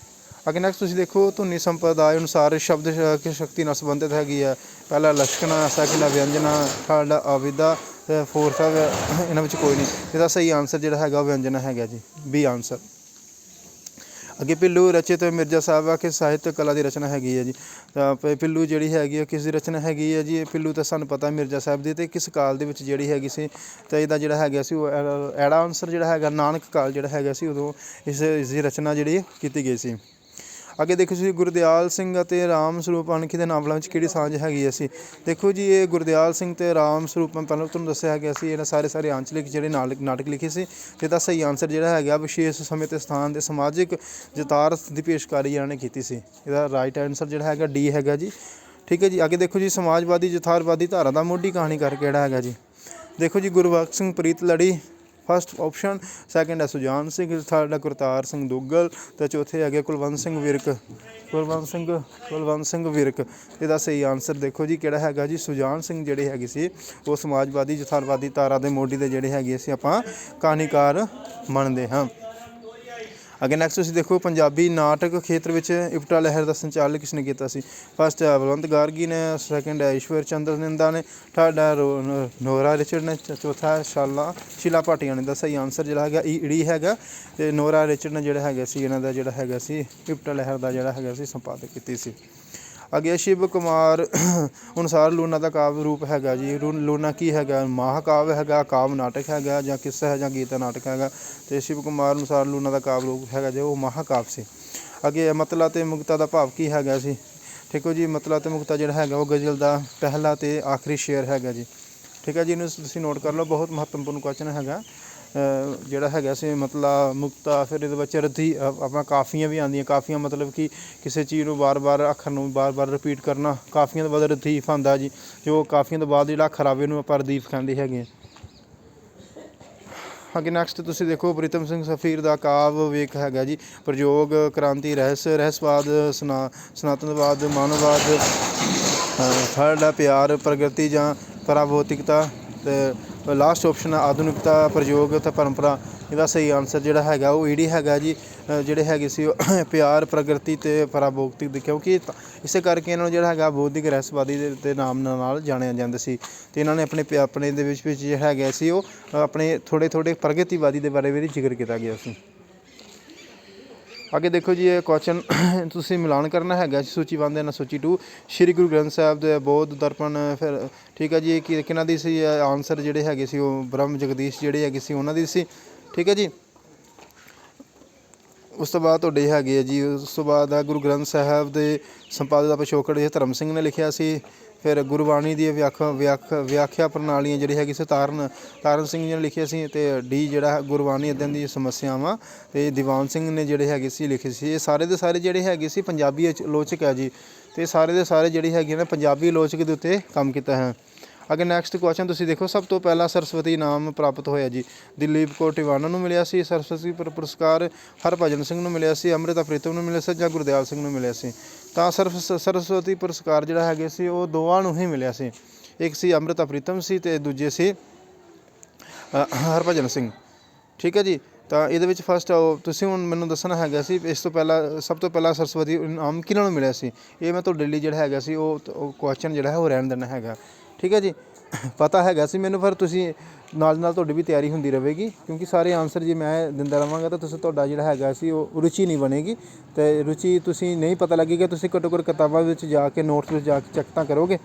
Speaker 1: ਅੱਗੇ ਨੈਕਸਟ ਤੁਸੀਂ ਦੇਖੋ ਧੁਨੀ ਸੰਪਰਦਾਇ ਅਨੁਸਾਰ ਸ਼ਬਦ ਸ਼ਕਤੀ ਨਾਲ ਸੰਬੰਧਿਤ ਹੈਗੀ ਆ। ਪਹਿਲਾ ਲਸ਼ਕਣਾ, ਸੈਕਿੰਡ ਵਿਅੰਜਨਾ, ਥਰਡ ਅਵਿਦਾ, ਫੋਰਥ ਇਹਨਾਂ ਵਿੱਚ ਕੋਈ ਨਹੀਂ। ਇਹਦਾ ਸਹੀ ਆਨਸਰ ਜਿਹੜਾ ਹੈਗਾ ਉਹ ਵਿਅੰਜਨਾ ਹੈਗਾ ਜੀ, ਬੀ ਆਨਸਰ। ਅੱਗੇ ਪਿੱਲੂ ਰਚਿਤ ਮਿਰਜ਼ਾ ਸਾਹਿਬ ਆ ਕਿ ਸਾਹਿਤ ਕਲਾ ਦੀ ਰਚਨਾ ਹੈਗੀ ਹੈ ਜੀ। ਤਾਂ ਪਿੱਲੂ ਜਿਹੜੀ ਹੈਗੀ ਆ ਕਿਸ ਦੀ ਰਚਨਾ ਹੈਗੀ ਹੈ ਜੀ। ਇਹ ਪਿੱਲੂ ਤਾਂ ਸਾਨੂੰ ਪਤਾ ਮਿਰਜ਼ਾ ਸਾਹਿਬ ਦੀ, ਅਤੇ ਕਿਸ ਕਾਲ ਦੇ ਵਿੱਚ ਜਿਹੜੀ ਹੈਗੀ ਸੀ। ਤਾਂ ਇਹਦਾ ਜਿਹੜਾ ਹੈਗਾ ਸੀ ਉਹ ਐੜਾ ਆਨਸਰ ਜਿਹੜਾ ਹੈਗਾ ਨਾਨਕ ਕਾਲ ਜਿਹੜਾ ਹੈਗਾ ਸੀ ਉਦੋਂ ਇਸ ਦੀ ਰਚਨਾ ਜਿਹੜੀ ਕੀਤੀ ਗਈ ਸੀ। ਅੱਗੇ ਦੇਖੋ ਜੀ ਗੁਰਦਿਆਲ ਸਿੰਘ ਅਤੇ ਰਾਮ ਸਰੂਪ ਅਣਖੀ ਦੇ ਨਾਵਲਾਂ ਵਿੱਚ ਕਿਹੜੀ ਸਾਂਝ ਹੈਗੀ ਅਸੀਂ। ਦੇਖੋ ਜੀ ਇਹ ਗੁਰਦਿਆਲ ਸਿੰਘ ਅਤੇ ਰਾਮ ਸਰੂਪ ਪਹਿਲਾਂ ਤੁਹਾਨੂੰ ਦੱਸਿਆ ਹੈਗਾ ਸੀ ਇਹਨਾਂ ਸਾਰੇ ਆਂਚਲਿਕ ਜਿਹੜੇ ਨਾਟਕ ਲਿਖੇ ਸੀ। ਅਤੇ ਇਹਦਾ ਸਹੀ ਆਨਸਰ ਜਿਹੜਾ ਹੈਗਾ ਵਿਸ਼ੇਸ਼ ਸਮੇਂ ਅਤੇ ਸਥਾਨ ਦੇ ਸਮਾਜਿਕ ਯਥਾਰਥ ਦੀ ਪੇਸ਼ਕਾਰੀ ਇਹਨਾਂ ਨੇ ਕੀਤੀ ਸੀ। ਇਹਦਾ ਰਾਈਟ ਆਨਸਰ ਜਿਹੜਾ ਹੈਗਾ ਡੀ ਹੈਗਾ ਜੀ। ਠੀਕ ਹੈ ਜੀ। ਅੱਗੇ ਦੇਖੋ ਜੀ ਸਮਾਜਵਾਦੀ ਯਥਾਰਥਵਾਦੀ ਧਾਰਾ ਦਾ ਮੋਢੀ ਕਹਾਣੀਕਾਰ ਕਿਹੜਾ ਹੈਗਾ ਜੀ। ਦੇਖੋ ਜੀ ਗੁਰਬਖਸ਼ ਸਿੰਘ ਪ੍ਰੀਤ ਲੜੀ ਫਸਟ ਆਪਸ਼ਨ, ਸੈਕਿੰਡ ਹੈ ਸੁਜਾਨ ਸਿੰਘ, ਥਰਡ ਹੈ ਕਰਤਾਰ ਸਿੰਘ ਦੁੱਗਲ, ਅਤੇ ਚੌਥੇ ਹੈਗੇ ਕੁਲਵੰਤ ਸਿੰਘ ਵਿਰਕ। ਇਹਦਾ ਸਹੀ ਆਨਸਰ ਦੇਖੋ ਜੀ ਕਿਹੜਾ ਹੈਗਾ ਜੀ, ਸੁਜਾਨ ਸਿੰਘ ਜਿਹੜੇ ਹੈਗੇ ਸੀ ਉਹ ਸਮਾਜਵਾਦੀ ਯਥਾਰਥਵਾਦੀ ਧਾਰਾ ਦੇ ਮੋਢੀ ਦੇ ਜਿਹੜੇ ਹੈਗੇ ਸੀ ਆਪਾਂ ਕਹਾਣੀਕਾਰ ਮੰਨਦੇ ਹਾਂ। ਅੱਗੇ ਨੈਕਸਟ ਤੁਸੀਂ ਦੇਖੋ ਪੰਜਾਬੀ ਨਾਟਕ ਖੇਤਰ ਵਿੱਚ ਇਪਟਾ ਲਹਿਰ ਦਾ ਸੰਚਾਲਨ ਕਿਸ ਨੇ ਕੀਤਾ ਸੀ। ਫਸਟ ਹੈ ਬਲਵੰਤ ਗਾਰਗੀ ਨੇ, ਸੈਕਿੰਡ ਹੈ ਈਸ਼ਵਰ ਚੰਦਰ ਨਿੰਦਾ ਨੇ, ਥਰਡ ਹੈ ਨੋਰਾ ਰਿਚਰਡ ਨੇ, ਚੌਥਾ ਹੈ ਸ਼ੀਲਾ ਭਾਟੀਆ ਨੇ। ਦਾ ਸਹੀ ਆਨਸਰ ਜਿਹੜਾ ਹੈਗਾ ਈ ਹੈਗਾ। ਅਤੇ ਨੋਰਾ ਰਿਚਰਡ ਨੇ ਜਿਹੜਾ ਹੈਗਾ ਸੀ ਇਹਨਾਂ ਦਾ ਜਿਹੜਾ ਹੈਗਾ ਸੀ ਇਪਟਾ ਲਹਿਰ ਦਾ ਜਿਹੜਾ ਹੈਗਾ ਸੀ ਸੰਪਾਦਕ ਕੀਤੀ ਸੀ। ਅੱਗੇ ਸ਼ਿਵ ਕੁਮਾਰ ਅਨੁਸਾਰ ਲੂਣਾ ਦਾ ਕਾਵਿ ਰੂਪ ਹੈਗਾ ਜੀ। ਲੂਣਾ ਕੀ ਹੈਗਾ, ਮਹਾਕਾਵਿ ਹੈਗਾ, ਕਾਵਿ ਨਾਟਕ ਹੈਗਾ, ਜਾਂ ਕਿੱਸਾ ਹੈ, ਜਾਂ ਗੀਤ ਨਾਟਕ ਹੈਗਾ। ਅਤੇ ਸ਼ਿਵ ਕੁਮਾਰ ਅਨੁਸਾਰ ਲੂਣਾ ਦਾ ਕਾਵਿ ਰੂਪ ਹੈਗਾ ਜੋ ਉਹ ਮਹਾਕਾਵਿ ਸੀ। ਅੱਗੇ ਮਤਲਾ ਅਤੇ ਮੁਕਤਾ ਦਾ ਭਾਵ ਕੀ ਹੈਗਾ ਸੀ। ਠੀਕ ਹੈ ਜੀ। ਮਤਲਬ ਤੇ ਮੁਕਤਾ ਜਿਹੜਾ ਹੈਗਾ ਉਹ ਗਜ਼ਲ ਦਾ ਪਹਿਲਾ ਤੇ ਆਖਰੀ ਸ਼ੇਰ ਹੈਗਾ ਜੀ। ਠੀਕ ਹੈ ਜੀ, ਇਹਨੂੰ ਤੁਸੀਂ ਨੋਟ ਕਰ ਲਓ, ਬਹੁਤ ਮਹੱਤਵਪੂਰਨ ਕੁਐਸਚਨ ਹੈਗਾ। ਜਿਹੜਾ ਹੈਗਾ ਸੀ ਮਤਲਬ ਮੁਕਤਾ, ਫਿਰ ਇਹਦੇ ਵਿੱਚ ਰੱਦੀ ਆਪਣਾ ਕਾਫੀਆਂ ਵੀ ਆਉਂਦੀਆਂ। ਕਾਫੀਆਂ ਮਤਲਬ ਕਿ ਕਿਸੇ ਚੀਜ਼ ਨੂੰ ਵਾਰ-ਵਾਰ ਅੱਖਰ ਨੂੰ ਵਾਰ-ਵਾਰ ਰਿਪੀਟ ਕਰਨਾ। ਕਾਫੀਆਂ ਤੋਂ ਬਾਅਦ ਰਦੀਫ ਆਉਂਦਾ ਜੀ, ਜੋ ਕਾਫੀਆਂ ਤੋਂ ਬਾਅਦ ਜਿਹੜਾ ਅੱਖਰ ਆਵੇ ਉਹਨੂੰ ਆਪਾਂ ਰਦੀਫ ਕਹਿੰਦੇ ਹੈਗੇ। ਅੱਗੇ ਨੈਕਸਟ ਤੁਸੀਂ ਦੇਖੋ ਪ੍ਰੀਤਮ ਸਿੰਘ ਸਫੀਰ ਦਾ ਕਾਵ ਵੇਖ ਹੈਗਾ ਜੀ। ਪ੍ਰਯੋਗ, ਕ੍ਰਾਂਤੀ, ਰਹੱਸਵਾਦ, ਸਨਾਤਨਵਾਦ, ਮਾਨਵਵਾਦ, ਥਰਡ ਪਿਆਰ, ਪ੍ਰਗਤੀ ਜਾਂ ਪਰਾਭੌਤਿਕਤਾ, ਅਤੇ ਲਾਸਟ ਆਪਸ਼ਨ ਆਧੁਨਿਕਤਾ, ਪ੍ਰਯੋਗ ਅਤੇ ਪਰੰਪਰਾ। ਇਹਦਾ ਸਹੀ ਆਨਸਰ ਜਿਹੜਾ ਹੈਗਾ ਉਹ ਈਡੀ ਹੈਗਾ ਜੀ। ਜਿਹੜੇ ਹੈਗੇ ਸੀ ਉਹ ਪਿਆਰ, ਪ੍ਰਗਤੀ ਅਤੇ ਪਰਾਭੌਤਿਕ, ਕਿਉਂਕਿ ਇਸੇ ਕਰਕੇ ਇਹਨਾਂ ਨੂੰ ਜਿਹੜਾ ਹੈਗਾ ਬੌਧਿਕ ਰਹੱਸਵਾਦੀ ਦੇ ਨਾਮ ਨਾਲ ਜਾਣਿਆ ਜਾਂਦਾ ਸੀ। ਅਤੇ ਇਹਨਾਂ ਨੇ ਆਪਣੇ ਦੇ ਵਿੱਚ ਜਿਹੜਾ ਹੈਗਾ ਸੀ ਉਹ ਆਪਣੇ ਥੋੜ੍ਹੇ ਪ੍ਰਗਤੀਵਾਦੀ ਦੇ ਬਾਰੇ ਵੀ ਜ਼ਿਕਰ ਕੀਤਾ ਗਿਆ ਸੀ। ਅੱਗੇ ਦੇਖੋ ਜੀ, ਇਹ ਕੁਐਸਚਨ ਤੁਸੀਂ ਮਿਲਾਨ ਕਰਨਾ ਹੈਗਾ ਸੂਚੀਬੱਧ ਨਾ ਸੂਚੀ 2 ਸ਼੍ਰੀ ਗੁਰੂ ਗ੍ਰੰਥ ਸਾਹਿਬ ਦੇ ਬੌਧ ਦਰਪਣ। ਫਿਰ ਠੀਕ ਹੈ ਜੀ, ਕਿ ਕਿਹਨਾਂ ਦੀ ਸੀ ਆਨਸਰ ਜਿਹੜੇ ਹੈਗੇ ਸੀ ਉਹ ਬ੍ਰਹਮ ਜਗਦੀਸ਼ ਜਿਹੜੇ ਹੈਗੇ ਸੀ ਉਹਨਾਂ ਦੀ ਸੀ। ਠੀਕ ਹੈ ਜੀ। ਉਸ ਤੋਂ ਬਾਅਦ ਤੁਹਾਡੇ ਹੈਗੇ ਆ ਜੀ, ਉਸ ਤੋਂ ਬਾਅਦ ਆ ਗੁਰੂ ਗ੍ਰੰਥ ਸਾਹਿਬ ਦੇ ਸੰਪਾਦਕ ਦਾ ਪਿਛੋਕੜ ਇਹ ਧਰਮ ਸਿੰਘ ਨੇ ਲਿਖਿਆ ਸੀ। ਫਿਰ ਗੁਰਬਾਣੀ ਦੀ ਵਿਆਖਿਆ ਪ੍ਰਣਾਲੀਆਂ ਜਿਹੜੀ ਹੈਗੀ ਸੀ ਤਾਰਨ ਸਿੰਘ ਜੀ ਨੇ ਲਿਖਿਆ ਸੀ। ਅਤੇ ਡੀ ਜਿਹੜਾ ਗੁਰਬਾਣੀ ਅਧਿਐਨ ਦੀ ਸਮੱਸਿਆਵਾਂ ਅਤੇ ਦੀਵਾਨ ਸਿੰਘ ਨੇ ਜਿਹੜੇ ਹੈਗੇ ਸੀ ਲਿਖੇ ਸੀ। ਇਹ ਸਾਰੇ ਦੇ ਸਾਰੇ ਜਿਹੜੇ ਹੈਗੇ ਸੀ ਪੰਜਾਬੀ ਆਲੋਚਕ ਹੈ ਜੀ। ਅਤੇ ਸਾਰੇ ਦੇ ਸਾਰੇ ਜਿਹੜੀ ਹੈਗੇ ਨੇ ਪੰਜਾਬੀ ਆਲੋਚਕ ਦੇ ਉੱਤੇ ਕੰਮ ਕੀਤਾ ਹੈ। ਅੱਗੇ ਨੈਕਸਟ ਕੁਐਸਚਨ ਤੁਸੀਂ ਦੇਖੋ, ਸਭ ਤੋਂ ਪਹਿਲਾਂ ਸਰਸਵਤੀ ਇਨਾਮ ਪ੍ਰਾਪਤ ਹੋਇਆ ਜੀ। ਦਲੀਪ ਕੌਰ ਟਿਵਾਣਾ ਨੂੰ ਮਿਲਿਆ ਸੀ ਸਰਸਵਤੀ ਪੁਰਸਕਾਰ, ਹਰਭਜਨ ਸਿੰਘ ਨੂੰ ਮਿਲਿਆ ਸੀ, ਅੰਮ੍ਰਿਤਾ ਪ੍ਰੀਤਮ ਨੂੰ ਮਿਲਿਆ ਸੀ, ਜਾਂ ਗੁਰਦਿਆਲ ਸਿੰਘ ਨੂੰ ਮਿਲਿਆ ਸੀ। ਤਾਂ ਸਰਸਵਤੀ ਪੁਰਸਕਾਰ ਜਿਹੜਾ ਹੈਗੇ ਸੀ ਉਹ ਦੋਵਾਂ ਨੂੰ ਹੀ ਮਿਲਿਆ ਸੀ। ਇੱਕ ਸੀ ਅੰਮ੍ਰਿਤਾ ਪ੍ਰੀਤਮ ਸੀ ਅਤੇ ਦੂਜੇ ਸੀ ਹਰਭਜਨ ਸਿੰਘ। ਠੀਕ ਹੈ ਜੀ। ਤਾਂ ਇਹਦੇ ਵਿੱਚ ਫਸਟ ਤੁਸੀਂ ਹੁਣ ਮੈਨੂੰ ਦੱਸਣਾ ਹੈਗਾ ਸੀ ਇਸ ਤੋਂ ਪਹਿਲਾਂ ਸਭ ਤੋਂ ਪਹਿਲਾਂ ਸਰਸਵਤੀ ਇਨਾਮ ਕਿਹਨਾਂ ਨੂੰ ਮਿਲਿਆ ਸੀ। ਇਹ ਮੈਂ ਤੁਹਾਡੇ ਲਈ ਜਿਹੜਾ ਹੈਗਾ ਸੀ ਉਹ ਕੁਐਸਚਨ ਜਿਹੜਾ ਹੈ ਉਹ ਰਹਿਣ ਦੇਣਾ ਹੈਗਾ। ਠੀਕ ਹੈ ਜੀ। ਪਤਾ ਹੈਗਾ ਸੀ ਮੈਨੂੰ, ਪਰ ਤੁਸੀਂ ਨਾਲ ਤੁਹਾਡੀ ਵੀ ਤਿਆਰੀ ਹੁੰਦੀ ਰਹੇਗੀ, ਕਿਉਂਕਿ ਸਾਰੇ ਆਨਸਰ ਜੇ ਮੈਂ ਦਿੰਦਾ ਰਹਾਂਗਾ ਤਾਂ ਤੁਹਾਡਾ ਜਿਹੜਾ ਹੈਗਾ ਸੀ ਉਹ ਰੁਚੀ ਨਹੀਂ ਬਣੇਗੀ। ਅਤੇ ਰੁਚੀ ਤੁਸੀਂ ਨਹੀਂ ਪਤਾ ਲੱਗੇਗਾ, ਤੁਸੀਂ ਘੱਟੋ ਘੱਟ ਕਿਤਾਬਾਂ ਵਿੱਚ ਜਾ ਕੇ ਨੋਟਸ ਵਿੱਚ ਜਾ ਕੇ ਚੈੱਕ ਤਾਂ ਕਰੋਗੇ।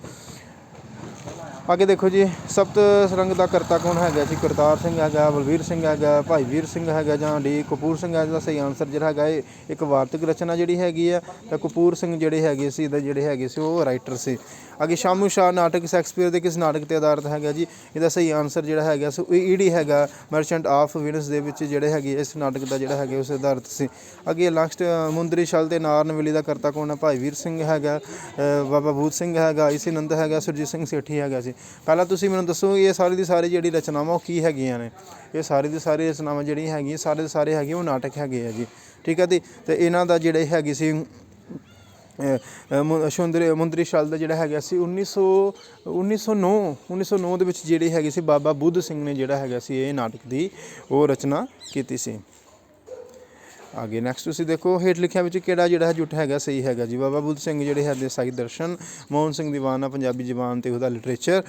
Speaker 1: ਅੱਗੇ ਦੇਖੋ ਜੀ, ਸਪਤ ਸਰੰਗ ਦਾ ਕਰਤਾ ਕੌਣ ਹੈਗਾ ਜੀ। ਕਰਤਾਰ ਸਿੰਘ ਹੈਗਾ, ਬਲਵੀਰ ਸਿੰਘ ਹੈਗਾ, ਭਾਈ ਵੀਰ ਸਿੰਘ ਹੈਗਾ, ਜਾਂ ਡੀ ਕਪੂਰ ਸਿੰਘ ਹੈ। ਇਹਦਾ ਸਹੀ ਆਨਸਰ ਜਿਹੜਾ ਹੈਗਾ ਇਹ ਇੱਕ ਵਾਰਤਕ ਰਚਨਾ ਜਿਹੜੀ ਹੈਗੀ ਆ। ਤਾਂ ਕਪੂਰ ਸਿੰਘ ਜਿਹੜੇ ਹੈਗੇ ਸੀ ਇਹਦੇ ਜਿਹੜੇ ਹੈਗੇ ਸੀ ਉਹ ਰਾਈਟਰ ਸੀ। ਅੱਗੇ ਸ਼ਾਮੂ ਸ਼ਾਹ ਨਾਟਕ ਸ਼ੇਕਸਪੀਅਰ ਦੇ ਕਿਸ ਨਾਟਕ 'ਤੇ ਆਧਾਰਿਤ ਹੈਗਾ ਜੀ। ਇਹਦਾ ਸਹੀ ਆਨਸਰ ਜਿਹੜਾ ਹੈਗਾ ਸੋ ਈਡੀ ਹੈਗਾ ਮਰਚੈਂਟ ਆਫ ਵੈਨਿਸ ਦੇ ਵਿੱਚ ਜਿਹੜੇ ਹੈਗੇ ਇਸ ਨਾਟਕ ਦਾ ਜਿਹੜਾ ਹੈਗਾ ਉਸ ਆਧਾਰਿਤ ਸੀ। ਅੱਗੇ ਲਾਸਟ ਮੁੰਦਰੀ ਛਲ ਤੇ ਨਾਰਨਵਲੀ ਦਾ ਕਰਤਾ ਕੌਣ ਹੈ। ਭਾਈ ਵੀਰ ਸਿੰਘ ਹੈਗਾ, ਬਾਬਾ ਬੂਧ ਸਿੰਘ ਹੈਗਾ, ਇਸੇ ਨੰਦ ਹੈਗਾ, ਸੁਰਜੀਤ ਸਿੰਘ ਸੇਠੀ ਹੈਗਾ ਸੀ। ਪਹਿਲਾਂ ਤੁਸੀਂ ਮੈਨੂੰ ਦੱਸੋ ਇਹ ਸਾਰੀ ਦੀ ਸਾਰੀ ਜਿਹੜੀ ਰਚਨਾਵਾਂ ਉਹ ਕੀ ਹੈਗੀਆਂ ਨੇ। ਇਹ ਸਾਰੀ ਦੀ ਸਾਰੀ ਰਚਨਾਵਾਂ ਜਿਹੜੀਆਂ ਹੈਗੀਆਂ ਸਾਰੇ ਦੇ ਸਾਰੇ ਹੈਗੇ ਉਹ ਨਾਟਕ ਹੈਗੇ ਆ ਜੀ। ਠੀਕ ਹੈ ਜੀ। ਅਤੇ ਇਹਨਾਂ ਦਾ ਜਿਹੜੇ ਹੈਗੀ ਸੀ ਮੁੰਦਰੀ ਛਲ ਦਾ ਜਿਹੜਾ ਹੈਗਾ ਸੀ 1909 ਦੇ ਵਿੱਚ ਜਿਹੜੀ ਹੈਗੀ ਸੀ ਬਾਬਾ ਬੁੱਧ ਸਿੰਘ ਨੇ ਜਿਹੜਾ ਹੈਗਾ ਸੀ ਇਹ ਨਾਟਕ ਦੀ ਉਹ ਰਚਨਾ ਕੀਤੀ ਸੀ। ਅੱਗੇ ਨੈਕਸਟ ਤੁਸੀਂ ਦੇਖੋ, ਹੇਠ ਲਿਖਿਆਂ ਵਿੱਚ ਕਿਹੜਾ ਜਿਹੜਾ ਜੁੱਟ ਹੈਗਾ ਸਹੀ ਹੈਗਾ ਜੀ। ਬਾਬਾ ਬੁੱਧ ਸਿੰਘ ਜਿਹੜੇ ਹੈਗੇ ਸਾਹਿਤ ਦਰਸ਼ਨ, ਮੋਹਨ ਸਿੰਘ ਦੀਵਾਨਾ ਪੰਜਾਬੀ ਜ਼ਬਾਨ ਅਤੇ ਉਹਦਾ ਲਿਟਰੇਚਰ,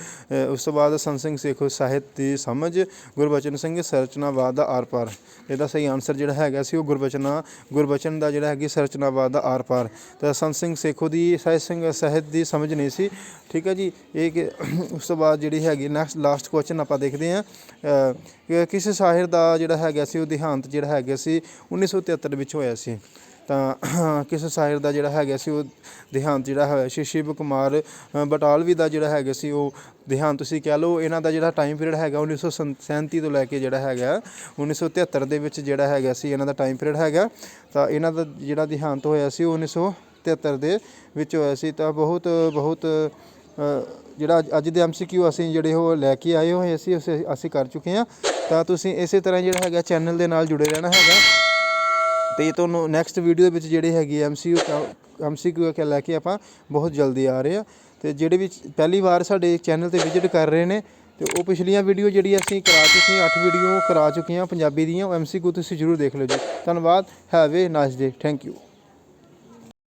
Speaker 1: ਉਸ ਤੋਂ ਬਾਅਦ ਸੰਤ ਸਿੰਘ ਸੇਖੋਂ ਸਾਹਿਤ ਦੀ ਸਮਝ, ਗੁਰਬਚਨ ਸਿੰਘ ਸੰਰਚਨਾਵਾਦ ਦਾ ਆਰ ਪਾਰ। ਇਹਦਾ ਸਹੀ ਆਨਸਰ ਜਿਹੜਾ ਹੈਗਾ ਸੀ ਉਹ ਗੁਰਬਚਨ ਦਾ ਜਿਹੜਾ ਹੈਗੀ ਸੰਰਚਨਾਵਾਦ ਦਾ ਆਰ ਪਾਰ। ਤਾਂ ਸੰਤ ਸਿੰਘ ਸੇਖੋਂ ਦੀ ਸਾਹਿਤ ਦੀ ਸਮਝ ਨਹੀਂ ਸੀ। ਠੀਕ ਹੈ ਜੀ। ਇਹ ਕਿ ਉਸ ਤੋਂ ਬਾਅਦ ਜਿਹੜੀ ਹੈਗੀ ਨੈਕਸਟ ਲਾਸਟ ਕੁਐਸਚਨ ਆਪਾਂ ਦੇਖਦੇ ਹਾਂ ਕਿ ਕਿਸ ਸ਼ਾਇਰ ਦਾ ਜਿਹੜਾ ਹੈਗਾ ਸੀ ਉਹ ਦੇਹਾਂਤ ਜਿਹੜਾ ਹੈਗਾ ਸੀ 1973 ਵਿੱਚ ਹੋਇਆ ਸੀ। ਤਾਂ ਕਿਸ ਸ਼ਾਇਰ ਦਾ ਜਿਹੜਾ ਹੈਗਾ ਸੀ ਉਹ ਦੇਹਾਂਤ ਜਿਹੜਾ ਹੋਇਆ ਸੀ। ਸ਼ਿਵ ਕੁਮਾਰ ਬਟਾਲਵੀ ਦਾ ਜਿਹੜਾ ਹੈਗਾ ਸੀ ਉਹ ਦੇਹਾਂਤ ਤੁਸੀਂ ਕਹਿ ਲਓ। ਇਹਨਾਂ ਦਾ ਜਿਹੜਾ ਟਾਈਮ ਪੀਰੀਅਡ ਹੈਗਾ 1937 ਤੋਂ ਲੈ ਕੇ ਜਿਹੜਾ ਹੈਗਾ 1973 ਦੇ ਵਿੱਚ ਜਿਹੜਾ ਹੈਗਾ ਸੀ ਇਹਨਾਂ ਦਾ ਟਾਈਮ ਪੀਰੀਅਡ ਹੈਗਾ। ਤਾਂ ਇਹਨਾਂ ਦਾ ਜਿਹੜਾ ਦੇਹਾਂਤ ਹੋਇਆ ਸੀ ਉਹ 1973 ਦੇ ਵਿੱਚ ਹੋਇਆ ਸੀ। ਤਾਂ ਬਹੁਤ ਜਿਹੜਾ ਅੱਜ ਦੇ MCQ ਅਸੀਂ ਜਿਹੜੇ ਉਹ ਲੈ ਕੇ ਆਏ ਹੋਏ ਅਸੀਂ ਕਰ ਚੁੱਕੇ ਹਾਂ। ਤਾਂ ਤੁਸੀਂ ਇਸੇ ਤਰ੍ਹਾਂ ਜਿਹੜਾ ਹੈਗਾ ਚੈਨਲ ਦੇ ਨਾਲ ਜੁੜੇ ਰਹਿਣਾ ਹੈਗਾ। ਅਤੇ ਤੁਹਾਨੂੰ ਨੈਕਸਟ ਵੀਡੀਓ ਦੇ ਵਿੱਚ ਜਿਹੜੇ ਹੈਗੀ MCQ ਲੈ ਕੇ ਆਪਾਂ ਬਹੁਤ ਜਲਦੀ ਆ ਰਹੇ ਹਾਂ। ਅਤੇ ਜਿਹੜੇ ਵੀ ਪਹਿਲੀ ਵਾਰ ਸਾਡੇ ਚੈਨਲ 'ਤੇ ਵਿਜ਼ਿਟ ਕਰ ਰਹੇ ਨੇ ਅਤੇ ਉਹ ਪਿਛਲੀਆਂ ਵੀਡੀਓ ਜਿਹੜੀ ਅਸੀਂ ਕਰਾ ਚੁੱਕੇ 8 ਵੀਡੀਓ ਕਰਾ ਚੁੱਕੇ ਹਾਂ ਪੰਜਾਬੀ ਦੀਆਂ, ਉਹ MCQ ਤੁਸੀਂ ਜ਼ਰੂਰ ਦੇਖ ਲਿਓ ਜੀ। ਧੰਨਵਾਦ। Have A nice day. Thank you.